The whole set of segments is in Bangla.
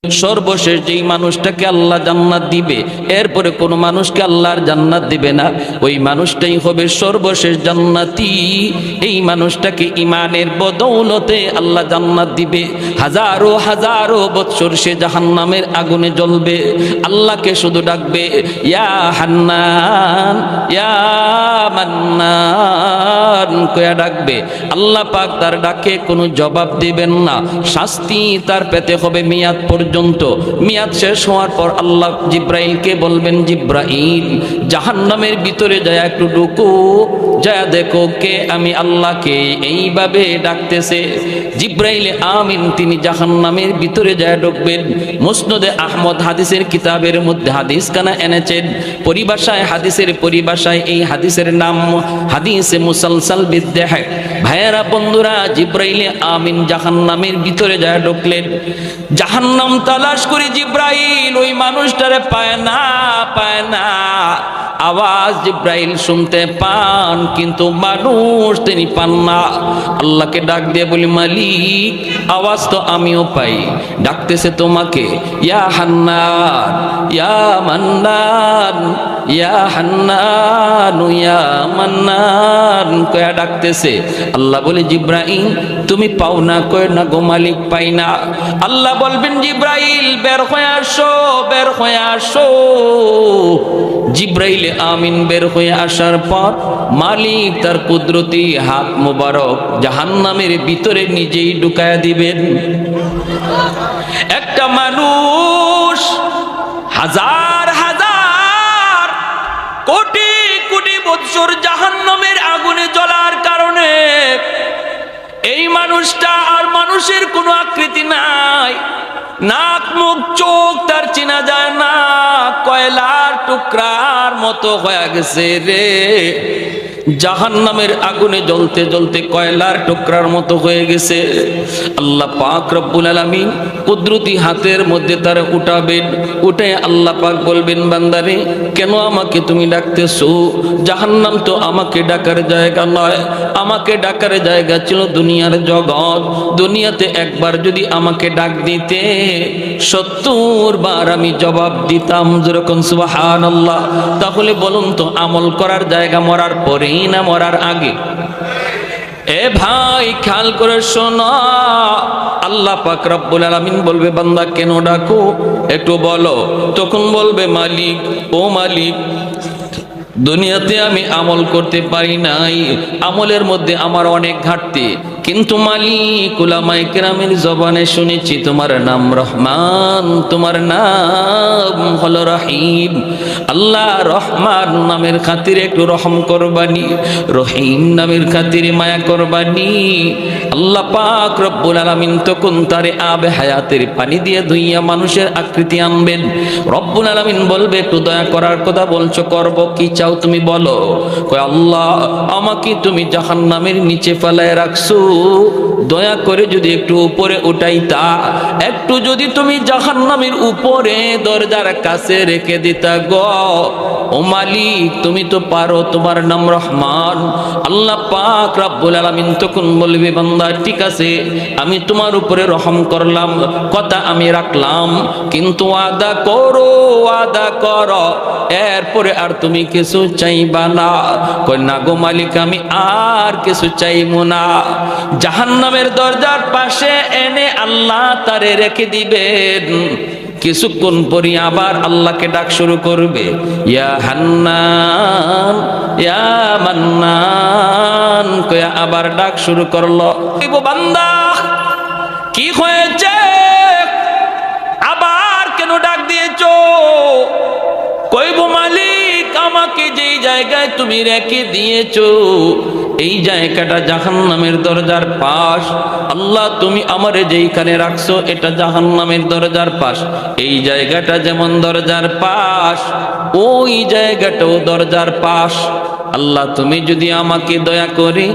সর্বশেষ যেই মানুষটাকে আল্লাহ জান্নাত দিবে, এরপরে কোনো মানুষকে আল্লাহর জান্নাত দিবে না, ওই মানুষটাই হবে সর্বশেষ জান্নাতি। এই মানুষটাকে ঈমানের বদৌলতে আল্লাহ জান্নাত দিবে। হাজারো হাজারো বৎসর সে জাহান্নামের আগুনে জ্বলবে, আল্লাহকে শুধু ডাকবে ইয়া হান্নান ইয়া মান্নান কয়া ডাকবে। আল্লাহ পাক তার ডাকে কোনো জবাব দিবেন না, শাস্তি তার পেতে হবে মেয়াদ পর্যন্ত। মেয়াদ শেষ হওয়ার পর আল্লাহ জিব্রাইলকে বলবেন, জিব্রাইল জাহান্নামের ভিতরে যায় একটু ঢুকো, যায় দেখো কে আমি আল্লাহকে এইভাবে ডাকতেছে। জিব্রাইল আমিন তিনি জাহান্নামের ভিতরে যায় ঢুকবেন। মুসনদে আহমদ হাদিসের কিতাবের মধ্যে হাদিস কানা এনেছেন, পরিভাষায় হাদিসের পরিভাষায় এই হাদিসের নাম হাদিসে মুসালসাল বিদ্যাহ। ভাইয়েরা বন্ধুরা, জিব্রাইল আমিন জাহান্নামের ভিতরে যায় ঢুকলেন। জাহান্নাম তালাশ করে জিব্রাইল ওই মানুষটারে পায় না, পায় না। আওয়াজ জিব্রাইল শুনতে পান, কিন্তু মানুষ তিনি পান না। আল্লাহকে ডাক দিয়ে বলি, মালিক আওয়াজ তো আমিও পাই, ডাকতেছে তোমাকে ইয়া হান্নান ইয়া মান্নান ইয়া হান্নান ইয়া মান্নান কয়া ডাকতেছে। আল্লাহ বলে, জিব্রাইল তুমি পাও না? কয় না গো মালিক, পাই না। আল্লাহ বলবেন, জিব্রাইল বের হয়ে আসো, বের হয়ে আসো। জিব্রাইল আমিন বের হয়ে আসার পর মালিক তার কুদরতি হাত মোবারক জাহান্নামের ভিতরে নিজেই ঢুকায়া দিবেন। একটা মানুষ হাজার হাজার কোটি কোটি বছর জাহান্নামের আগুনে জ্বলার কারণে এই মানুষটা আর মানুষের কোনো আকৃতি নাই, নাক মুখ চোখ তার চেনা যায় না, কয়লার টুকরার মতো হয়ে গেছে রে। জাহান্নামের আগুনে জ্বলতে জ্বলতে কয়লার টুকরার মতো হয়ে গেছে। আল্লাহ পাক রব্বুল আলামিন কুদরতি হাতের মধ্যে তারা উঠাবেন। উঠে আল্লাহ পাক বলবেন, বান্দারে কেন আমাকে তুমি ডাকতেছো? জাহান্নাম তো আমাকে ডাকার জায়গা নয়, আমাকে ডাকার জায়গা ছিল দুনিয়ার জগৎ। দুনিয়াতে একবার যদি আমাকে ডাক দিতে ৭০ বার আমি জবাব দিতাম। যেরকম সুবহানাল্লাহ। তাহলে বলুন তো, আমল করার জায়গা মরার পরেই না মরার আগে? এ ভাই খেয়াল করে শোনো, আল্লাহ পাক রব্বুল আলামিন বলবে, বান্দা কেন ডাকো একটু বলো। তখন বলবে, মালিক ও মালিক, দুনিয়াতে আমি আমল করতে পারি নাই, আমলের মধ্যে আমার অনেক ঘাটতি, কিন্তু মালিক উলামায়ে কেরামের জবানে শুনেছি তোমার নাম রহমান, তোমার নাম হলো রহিম। আল্লাহ রহমান নামের খাতিরে একটু রহম করবানি, রহিম নামের খাতিরে মায়া করবানি। আল্লাহ পাক রব্বুল আলামিন তখন তারে আবে হায়াতের পানি দিয়ে ধুইয়া মানুষের আকৃতি আনবেন। রব্বুল আলামিন বলবে, একটু দয়া করার কথা বলছো, করব কি চাও তুমি বলো। কয়, আল্লাহ আমাকে তুমি জাহান্নামের নিচে ফেলায় রাখছো, দয়া করে যদি একটু উপরে উঠাইতা, একটু যদি তুমি জাহান্নামের উপরে দরজার কাছে রেখে দিতা গো। ও মালিক তুমি তো পারো, তোমার নাম রহমান। আল্লাহ পাক রব্বুল আলামিন তখন বলবে, বান্দা ঠিক আছে আমি তোমার উপরে রহম করলাম, কথা আমি রাখলাম, কিন্তু ওয়াদা করো, ওয়াদা করো এরপরে আর তুমি কিছু চাইবা না। কই না গো মালিক, আমি আর কিছু চাইবো না। জাহান্নামের দরজার পাশে এনে আল্লাহ তারে রেখে দিবেন। কিছুক্ষণ পরে আবার আল্লাহকে ডাক শুরু করবে, ইয়া হান্নান ইয়া মান্নান কয়া আবার ডাক শুরু করলো। বান্দা কি হয়েছে, আবার কেন ডাক দিয়েছো? কইব, মালিক আমাকে যেই জায়গায় তুমি রেখে দিয়েছো এই জায়গাটা জাহান্নামের দরজার পাশ। আল্লাহ তুমি আমারে যেইখানে রাখছো এটা জাহান্নামের দরজার পাশ। এই জায়গাটা যেমন দরজার পাশ, ওই জায়গাটাও দরজার পাশ। আল্লাহ তুমি যদি আমাকে দয়া করে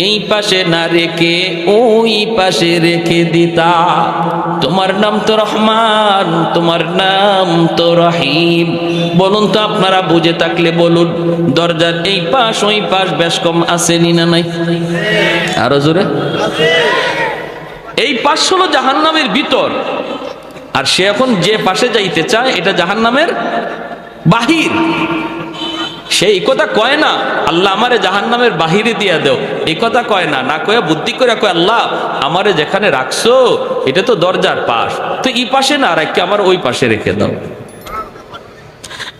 এই পাশে না রেখে ওই পাশে রেখে দিতা। তোমার নাম তো রহমান, তোমার নাম তো রহিম। বলুন তো আপনারা বুঝে থাকলে বলুন, দরজার এই পাশ ওই পাশ বেশ কম আসেনি না নাই? আরো জোরে। এই পাশ হলো জাহান্নামের ভিতর, আর সে এখন যে পাশে যাইতে চায় এটা জাহান্নামের বাহির। সেই কথা কয় না আল্লাহ আমারে জাহান্নামের বাহিরে দিয়া দেও, এই কথা কয় না, না কয়ে বুদ্ধি করে কয় আল্লাহ আমারে যেখানে রাখছো এটা তো দরজার পাশ, তো এই পাশে না রাখকে আমার ওই পাশে রেখে দাও।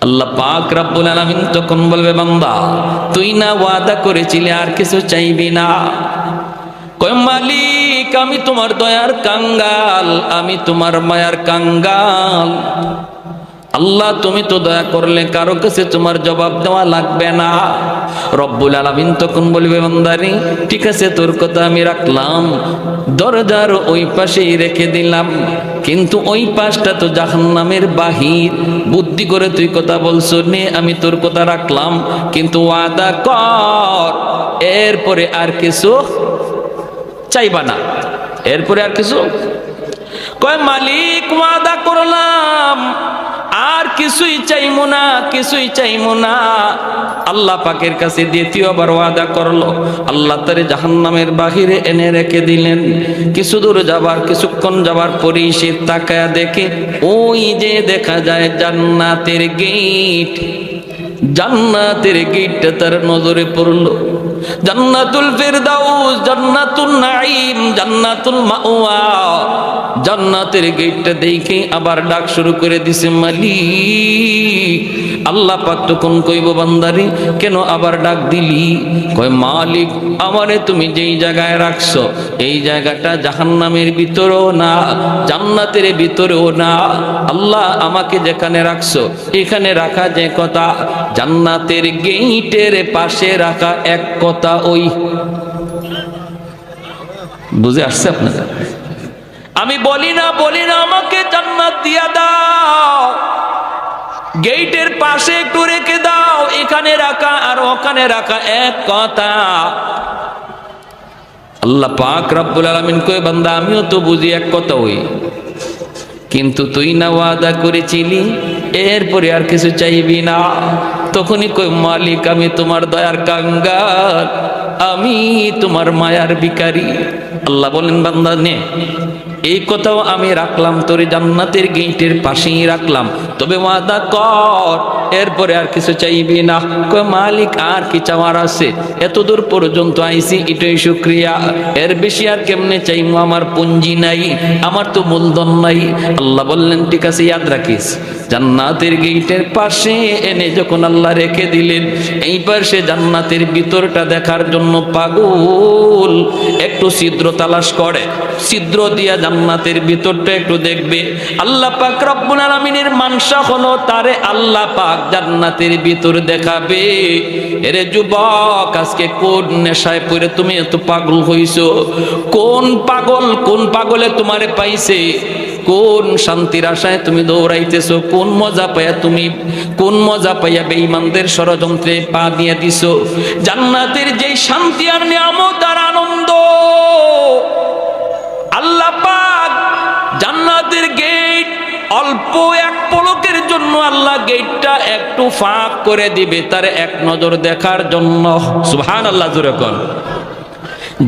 আল্লাহ পাক রব্বুল আলামিন তখন বলবে বান্দা তুই না ওয়াদা করেছিলি আর কিছু চাইবি না? কয় মালিক আমি তোমার দয়ার কাঙ্গাল, আমি তোমার মায়ার কাঙ্গাল। আল্লাহ তুমি তো দয়া করলে কারো কাছে তোমার জবাব দেওয়া লাগবে না। রব্বুল আলামিন তখন বলবে বান্দারে ঠিক আছে তোর কথা আমি রাখলাম, দরজার ওই পাশেই রেখে দিলাম, কিন্তু ওই পাশটা তো জাহান্নামের বাহির। বুদ্ধি করে তুই কথা বলছো নে, আমি তোর কথা রাখলাম, কিন্তু ওয়াদা কর এরপরে আর কিছু চাইবা না। এরপরে আর কিছু? কয় মালিক ওয়াদা করলাম আর কিছুই চাইমু না, কিছুই চাইমু না। আল্লাহ পাকের কাছে দ্বিতীয়বার ওয়াদা করলো, আল্লাহ তারে জাহান্নামের বাহিরে এনে রেখে দিলেন। কিছু দূর যাবার, কিছুক্ষণ যাবার পরেই সে তাকায়া দেখে ওই যে দেখা যায় জান্নাতের গেট। জান্নাতের গেটটা তার নজরে পড়লো। জান্নাতুল ফিরদাউস, জান্নাতুন নাঈম, জান্নাতুল মাওয়া। জান্নাতের গেটটা দেখে আবার ডাক শুরু করে দিছে মালিক। আল্লাহ পাক তখন কইব বান্দারে কেন আবার ডাক দিলি? কয় মালিক আমারে তুমি যেই জায়গায় রাখছো এই জায়গাটা জাহান্নামের ভিতরেও না, জান্নাতের ভিতরেও না। আল্লাহ আমাকে যেখানে রাখছো এখানে রাখা যে কথা, জান্নাতের গেইটের পাশে রাখা এক কথা। ওই বুঝে আসছে আপনাদের? আমি বলি না আমাকে জান্নাত দিয়া দাও, গেইটের পাশে একটু রেখে দাও, এখানে রাখা আর ওখানে রাখা এক কথা। আল্লাহ পাক রব্বুল আলামিন কয় বান্দা আমিও তো বুঝি এক কথা ওই, কিন্তু তুই না ওয়াদা করেছিলি এরপরে আর কিছু চাইবি না। তখনই কই মালিক আমি তোমার দয়ার কাঙ্গাল, আমি তোমার মায়ার ভিখারি। আল্লাহ বলেন বান্দা নে, এই কথাও আমি রাখলাম, তোর জান্নাতের গেটের পাশেই রাখলাম, তবে ওয়াদা কর এরপরে আর কিছু চাইবি না। কয় মালিক আর কি চাওয়ার আছে, এত দূর পর্যন্ত আইছি এটাই শুকরিয়া, এর বেশি আর কেমনে চাইমু, আমার পুঞ্জি নাই, আমার তো মূলধন নাই। আল্লাহ বললেন ঠিক আছে ইয়াদ রাখিস, জান্নাতের গেটের পাশে এনে যখন আল্লাহ রেখে দিলেন, এইবার সে জান্নাতের ভিতরটা দেখার জন্য পাগল, একটু ছিদ্র তালাশ করে, ছিদ্র দিয়া জান্নাতের ভিতরটা একটু দেখবে। আল্লাহ পাক রব্বুল আলামিনের মানসা হলো তারে আল্লাহ পাক জান্নাতের ভিতর দেখাবে। এরে যুবক আজকে কোন নেশায় পড়ে তুমি এত পাগল হইছো? কোন পাগলে তোমারে পাইছে? কোন শান্তির আশায় তুমি দৌড়াইতেছো? কোন মজা পাইয়া বেঈমানদের ষড়যন্ত্রে পা দিয়ে দিছো? জান্নাতের যেই শান্তি আর নিয়ামত আর আনন্দ, আল্লাহ পাক জান্নাতের গেট অল্প এক পলকের জন্য আল্লাহ গেটটা একটু ফাঁক করে দিবে তার এক নজর দেখার জন্য। সুবহানাল্লাহ জোরে কোন।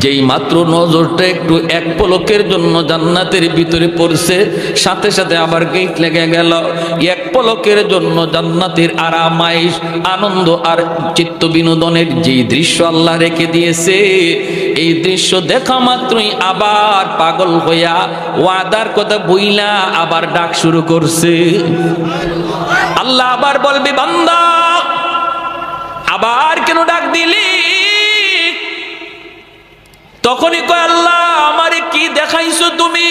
যেই মাত্র নজরটা একটু এক পলকের জন্য জান্নাতের ভিতরে পড়ছে, সাথে সাথে আবার গেট লেগে গেল। এক পলকের জন্য জান্নাতের আরামাইশ, আনন্দ আর চিত্ত বিনোদনের যেই দৃশ্য আল্লাহ রেখে দিয়েছে, এই দৃশ্য দেখা মাত্রই আবার পাগল হইয়া ওয়াদার কথা বইলা আবার ডাক শুরু করছে। আল্লাহ আবার বলবে বান্দা আবার কেন ডাক দিলি? তখনই কয় আল্লাহ আমারে কি দেখাইছো তুমি?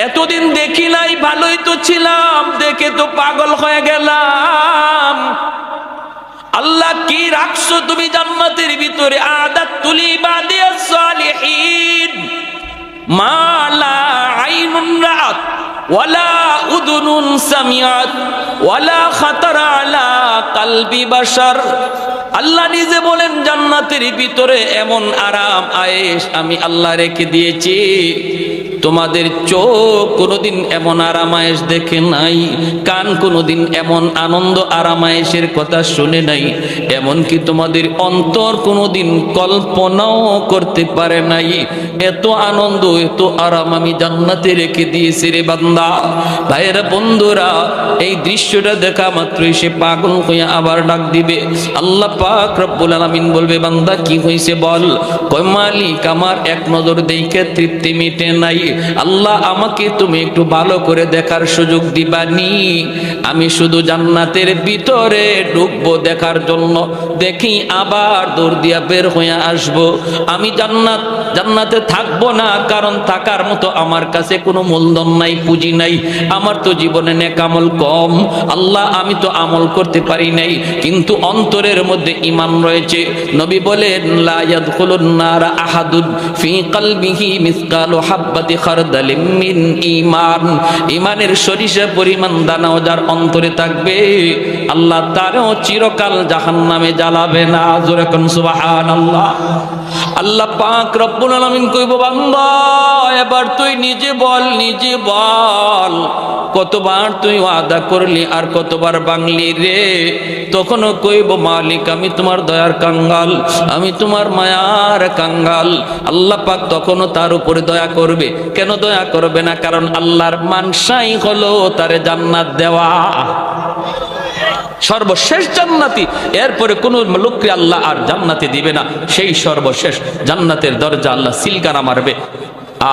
এতদিন দেখি নাই, ভালোই তো ছিলাম, দেখে তো পাগল হয়ে গেলাম। আল্লাহ কি রাখছো তুমি জান্নাতের ভিতরে? আদাতুল ইবাদিয়াস সালিহিন মা লা আইনুন রাআত ওয়ালা উযুনুন সামিআত ওয়ালা খাতারা আলা কলবি বাশার। আল্লাহ নিজে বলেন জান্নাতের ভিতরে এমন আরাম আয়েশ আমি আল্লাহ রেখে দিয়েছি, তোমাদের চোখ কোনোদিন এমন আরামায়েশ দেখে নাই, কান কোনোদিন এমন আনন্দ আরামায়েশের কথা শুনে নাই, এমনকি তোমাদের অন্তর কোনোদিন কল্পনাও করতে পারে নাই। এত আনন্দ এত আরাম আমি জান্নাতে রেখে দিয়েছি রে বান্দা। ভাইয়েরা বন্ধুরা, এই দৃশ্যটা দেখা মাত্রই সে পাগল হয়ে আবার ডাক দিবে। আল্লাহ পাক রব্বুল আলামিন বলবে, বান্দা কি হয়েছে বল? কয় মালিক, আমার এক নজর দেখে তৃপ্তি মিটে নাই, আল্লাহ আমাকে তুমি একটু ভালো করে দেখার সুযোগ দিবানি। আমি শুধু জান্নাতের ভিতরে ঢুকবো দেখার জন্য, দেখি আবার দৌড় দিয়া বের হয়ে আসবো। আমি জান্নাতে থাকবো না, কারণ থাকার মতো আমার কাছে কোনো মূলধন নাই, পুঁজি নাই, আমার তো জীবনে নেক আমল কম। আল্লাহ আমি তো আমল করতে পারি নাই, কিন্তু অন্তরের মধ্যে ঈমান রয়েছে। নবী বলেন, লা ইয়াদখুলুন নারা আহাদুন ফি কলবিহি মিসকালু হাববাতি খারদালিম মিন ঈমান। ঈমানের সরিষা পরিমাণ দানাও যার অন্তরে থাকবে, আল্লাহ তারও চিরকাল জাহান্নামে জ্বালাবে না। জোরে কোন সুবহানাল্লাহ। আল্লাহ পাক রব্বুল আলামিন কইব, বান্দা এবার তুই নিজে বল, নিজে বল, কতবার তুই ওয়াদা করলি আর কতবার ভাঙলি রে? তখনও কইব, মালিক আমি তোমার দয়ার কাঙ্গাল, আমি তোমার মায়ার কাঙ্গাল। আল্লাহ পাক তখনও তার উপরে দয়া করবে। কেন দয়া করবে না? কারণ আল্লাহর মানসাই হলো তারে জান্নাত দেওয়া, সর্বশেষ জান্নাতি। এরপরে কোন লোককে আল্লাহ আর জান্নাতে দিবে না, সেই সর্বশেষ জান্নাতের দরজা আল্লাহ সিলগানা মারবে,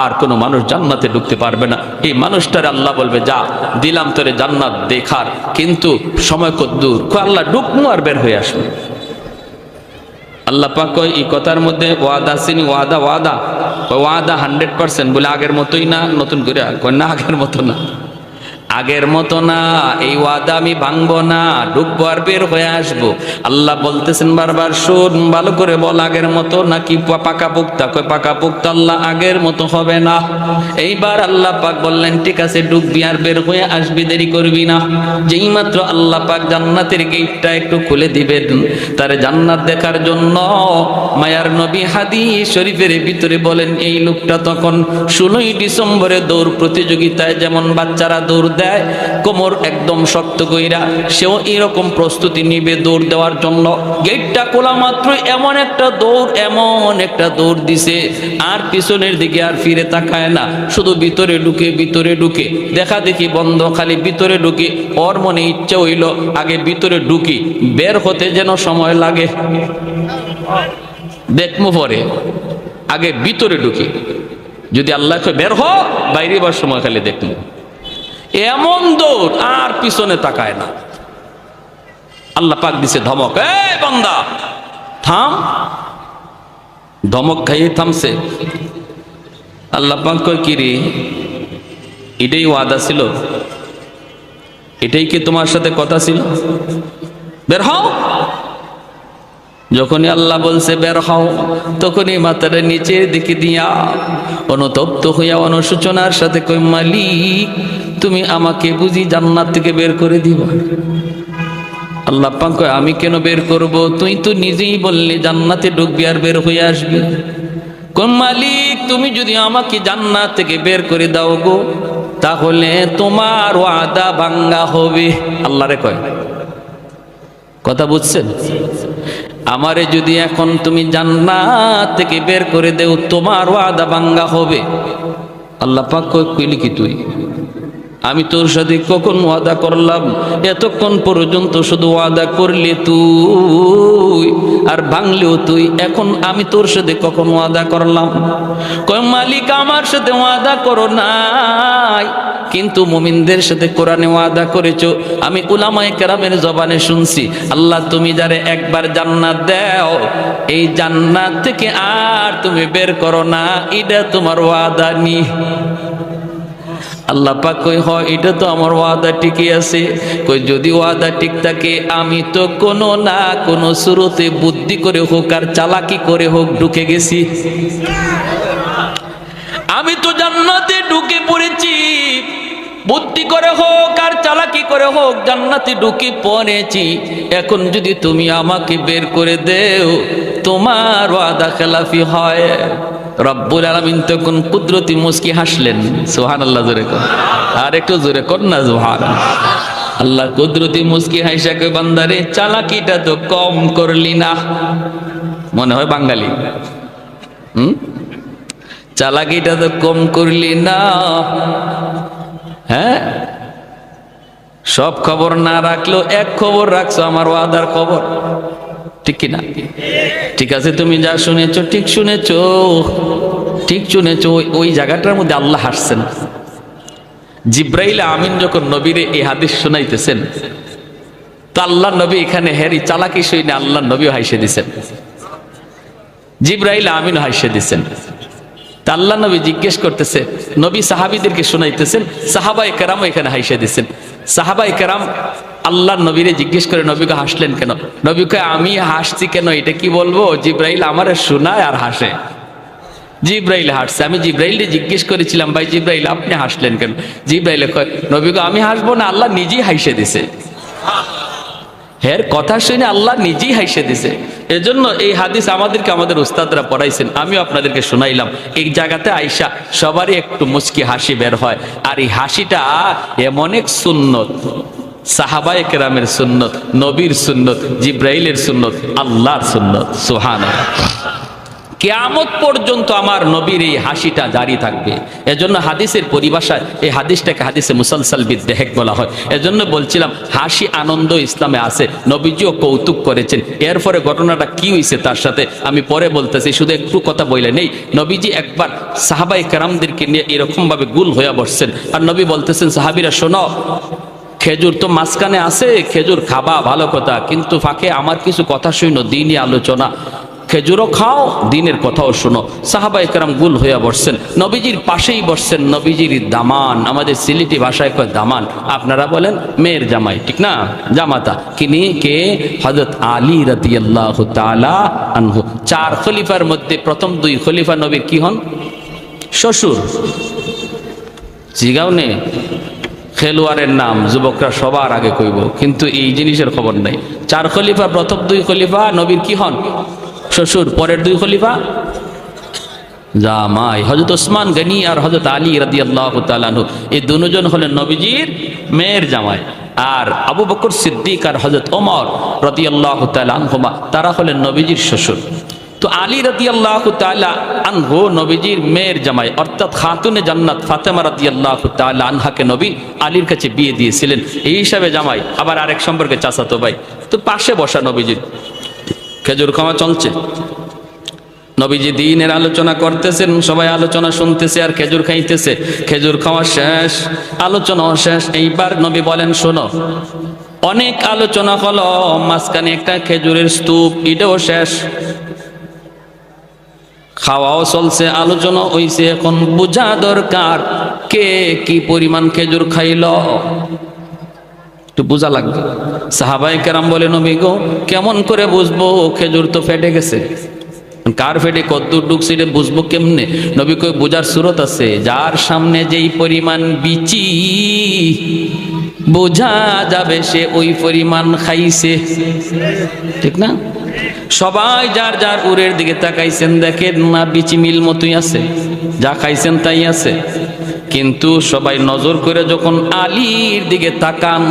আর কোনো মানুষ জান্নাতে ঢুকতে পারবে না। এই মানুষটারে আল্লাহ বলবে, যা দিলাম তোরে জান্নাত দেখার, কিন্তু সময় কত দূর, আল্লাহ ঢুকমু আর বের হয়ে আসবে। আল্লাহ পাক কয়, এই কথার মধ্যে ওয়াদা চিনি, ওয়াদা ওয়াদা ওয়াদা 100% বলে আগের মতোই না, নতুন করে কয় না, আগের মতো না, আগের মতো না, এই ওয়াদা আমি ভাঙবো না, ঢুকবো আর বের হয়ে আসবো। আল্লাহ বলতেছেন বারবার, শোন ভালো করে বল, আগের মতো নাকি পাকা পোক্তা? কয় পাকা পোক্তা। আল্লাহ আগের মতো হবে না। এইবার আল্লাহ পাক বললেন, ঠিক আছে ঢুকবি আর বের হয়ে আসবি, দেরি করবি না। যেই মাত্র আল্লাহ পাক জান্নাতের গেটটা একটু খুলে দিবেন তারে জান্নাত দেখার জন্য, মায়ার নবী হাদিস শরীফের ভিতরে বলেন, এই লোকটা তখন 16ই ডিসেম্বরে দৌড় প্রতিযোগিতায় যেমন বাচ্চারা দৌড় দেয়, কোমর একদম শক্ত কইরা সেও এরকম প্রস্তুতি নিবে দৌড় দেওয়ার জন্য। গেটটা খোলা মাত্রই এমন একটা দৌড় দিছে, আর পিছনের দিকে আর ফিরে তাকায় না, শুধু ভিতরে ঢুকে দেখা দেখি বন্ধ, খালি ভিতরে ঢুকে। ওর মনে ইচ্ছা হইল আগে ভিতরে ঢুকি, বের হতে যেন সময় লাগে, দেখমু পরে, আগে ভিতরে ঢুকি, যদি আল্লাহ বের হ বাইরে বার সময় খালি দেখমু। এমন দৌড়, আর পিছনে তাকায় না। আল্লাহ পাক দিছে ধমক, এই বান্দা থাম। ধমক খাইয়ে থামছে। আল্লাহ পাক কয়, কি রে, এটাই ওয়াদা ছিল? এটাই কি তোমার সাথে কথা ছিল? বের হও। যখনই আল্লাহ বলছে বের হও, তখনই মাথাটা নিচের দিকে দিয়া অনুতপ্ত হইয়া অনুশোচনার সাথে কই, মালিক তুমি আমাকে বুঝি জান্নাত থেকে বের করে দিবা? আল্লাহ পাক কয়, আমি কেন বের করব? তুই তো নিজেই বললি জান্নাতে ঢুকবি আর বের হয়ে আসবি। কোন মালিক, তুমি যদি আমাকে জান্নাত থেকে বের করে দাও গো, তাহলে তোমার ওয়াদা ভাঙ্গা হবে। আল্লাহরে কয়, কথা বুঝছেন? আমারে যদি এখন তুমি জান্নাত থেকে বের করে দেও, তোমার ওয়াদা ভাঙ্গা হবে। আল্লাহ পাক কইলি কি তুই? আমি তোর সাথে কখন ওয়াদা করলাম? এতক্ষণ পর্যন্ত শুধু ওয়াদা করলি তুই আর ভাঙলেও তুই, এখন আমি তোর সাথে কখন ওয়াদা করলাম? কয় মালিক, আমার সাথে ওয়াদা করো নাই, কিন্তু মুমিনদের সাথে কোরআনে ওয়াদা করেছো। আমি উলামায়ে কেরামের জবানে শুনছি, আল্লাহ তুমি যারে একবার জান্নাত দাও, এই জান্নাত থেকে আর তুমি বের করো না, এটা তোমার ওয়াদা নি। আল্লাহ পাক কই, হয় এটা তো আমার ওয়াদা ঠিকই আছে। কই যদি ওয়াদা ঠিক থাকে, আমি তো কোনো না কোনো সুরতে বুদ্ধি করে হোক আর চালাকি করে হোক ঢুকে গেছি। আমি তো জান্নাতে ঢুকে পড়েছি, বুদ্ধি করে হোক আর চালাকি করে হোক জান্নাতে ঢুকে পড়েছি, এখন যদি তুমি আমাকে বের করে দেও তোমার ওয়াদা খেলাফি হয়। রব্বুল আলামিন তখন কুদরতি মুস্কি হাসলেন। সুবহানাল্লাহ, জোরে কর, আর একটু জোরে কর না সুবহানাল্লাহ। আল্লাহ কুদরতি মুস্কি হাসা কই, বান্দারে চালাকিটা তো কম করলি না। মনে হয় বাঙালি, চালাকিটা তো কম করলি না। হ্যাঁ, সব খবর না রাখলেও এক খবর রাখছো, আমার ওয়াদার খবর, ঠিক কিনা? ঠিক আছে, তুমি যা শুনেছো ঠিক শুনেছো, ঠিক শুনেছো। ওই জায়গাটার মধ্যে আল্লাহ হাসছেন। জিব্রাইল আমিন যখন নবীরে এই হাদিস শোনাইতেছেন, তো আল্লাহ নবী এখানে হেরি চালাকি শুনে আল্লাহ নবীও হাসে দিছেন, জিব্রাইল আমিন হাসে দিছেন। তা আল্লাহ নবী জিজ্ঞেস করতেছে, নবী সাহাবীদেরকে শোনাইতেছেন, সাহাবায়ে কেরাম এখানে হাসে দিছেন। সাহাবায়ে কেরাম আল্লাহ নবীরে জিজ্ঞেস করে, নবীকে হাসলেন কেন? নবীকে আমি হাসছি কেন এটা কি বলবো? জিব্রাইল আমারে শোনায় আর হাসে। জিব্রাইল হাসছে। আমি জিব্রাইলকে জিজ্ঞেস করেছিলাম, ভাই জিব্রাইল আপনি হাসলেন কেন? জিব্রাইল কয়, নবীকে আমি হাসবো না, আল্লাহ নিজেই হাসে দিছে। হের কথা শুনে আল্লাহ নিজেই হাসে দিছে। এজন্য এই হাদিস আমাদেরকে আমাদের উস্তাদরা পড়াইছেন, আমিও আপনাদেরকে শোনাইলাম। এই জায়গাতে আইসা সবারই একটু মুচকি হাসি বের হয়। আর এই হাসিটা এমন এক সুন্নত, সাহাবায়ে কেরামের সুন্নত, নবীর সুন্নত, জিব্রাইলের সুন্নত, আল্লাহর সুন্নত। সুবহানাল্লাহ। কিয়ামত পর্যন্ত আমার নবীর এই হাসিটা জারি থাকবে। এজন্য হাদিসের পরিভাষায় এই হাদিসটাকে হাদিসে মুসালসাল বিদ্দেহেক বলা হয়। এজন্য বলছিলাম হাসি আনন্দ ইসলামে আছে, নবীজিও কৌতুক করেছেন। এরপরে ঘটনাটা কি হয়েছে তার সাথে আমি পরে বলতেছি, শুধু একটু কথা বলে নেই। নবীজি একবার সাহাবায়ে কেরামদেরকে নিয়ে এরকম ভাবে গুল হয়ে বসছেন, আর নবী বলতেছেন, সাহাবীরা শোনো, খেজুর তো মাঝখানে আছে, খেজুর খাবা ভালো কথা, কিন্তু ফাঁকে আমার কিছু কথা শুনো, দিনই আলোচনা, খেজুরও খাও দিনের কথাও শোনো। সাহাবায়ে কেরাম গুল হইয়া বসছেন, নবীজির পাশেই বসছেন নবীজির দামান, আমাদের সিলেটি ভাষায় কয় দামান, আপনারা বলেন মেয়ের জামাই, ঠিক না? জামাতা কিনি কে? হযরত আলী রাদিয়াল্লাহু তাআলা আনহু। চার খলিফার মধ্যে প্রথম দুই খলিফা নবীর কি হন? শ্বশুর। জিগাও নে, খেলোয়াড়ের নাম যুবকরা সবার আগে কইব, কিন্তু এই জিনিসের খবর নাই। চার খলিফা, প্রথম দুই খলিফা নবীর কি হন? শ্বশুর। পরের দুই খলিফা জামাই, হযরত ওসমান গনি আর হযরত আলী রাদিয়াল্লাহু তাআলা আনহু। এই দুজন হলেন নবীজির মেয়ের জামাই। আর আবু বকর সিদ্দিক আর হযরত ওমর রাদিয়াল্লাহু তাআলা আনহুমা, তারা হলেন নবীজির শ্বশুর। তো আলী রাদিয়াল্লাহু তাআলা আনহু নবীজির মেয়ের জামাই, অর্থাৎ খাতুনে জান্নাত ফাতেমা রাদিয়াল্লাহু তাআলা আনহাকে নবী আলীর কাছে বিয়ে দিয়েছিলেন, এই হিসাবে জামাই। আবার আরেক সম্পর্কে চাচাতো ভাই। তো পাশে বসা নবীজির, খেজুর খাওয়া চলছে, নবীজি দ্বীনের আলোচনা করতেছেন, সবাই আলোচনা শুনতেছে আর খেজুর খাইতেছে। খেজুর খাওয়া শেষ, আলোচনাও শেষ। এইবার নবী বলেন, শোনো, অনেক আলোচনা হলো, মাঝখানে একটা খেজুরের স্তূপ, এটাও শেষ। খাওয়াও চলছে, আলোচনা হইছে, এখন বোঝা দরকার কে কি পরিমাণ খেজুর খাইল, একটু বোঝা লাগবে। সাহাবায়ে কেরাম বলে, নবী গো কেমন করে বুঝবো? খেজুর তো ফেটে গেছে, কার ফেটে কদ্দুর ঢুকছে এটা বুঝবো কেমনে? নবী কই, বোঝার সুরত আছে, যার সামনে যেই পরিমাণ বিচি বোঝা যাবে সে ওই পরিমাণ খাইছে, ঠিক না? সবাই যার যার উরের দিকে তাকাইছেন, দেখেন না বিচি মিল মতোই আছে, যা খাইছেন তাই আছে। কিন্তু সবাই নজর করে যখন আলীর দিকে তাকান,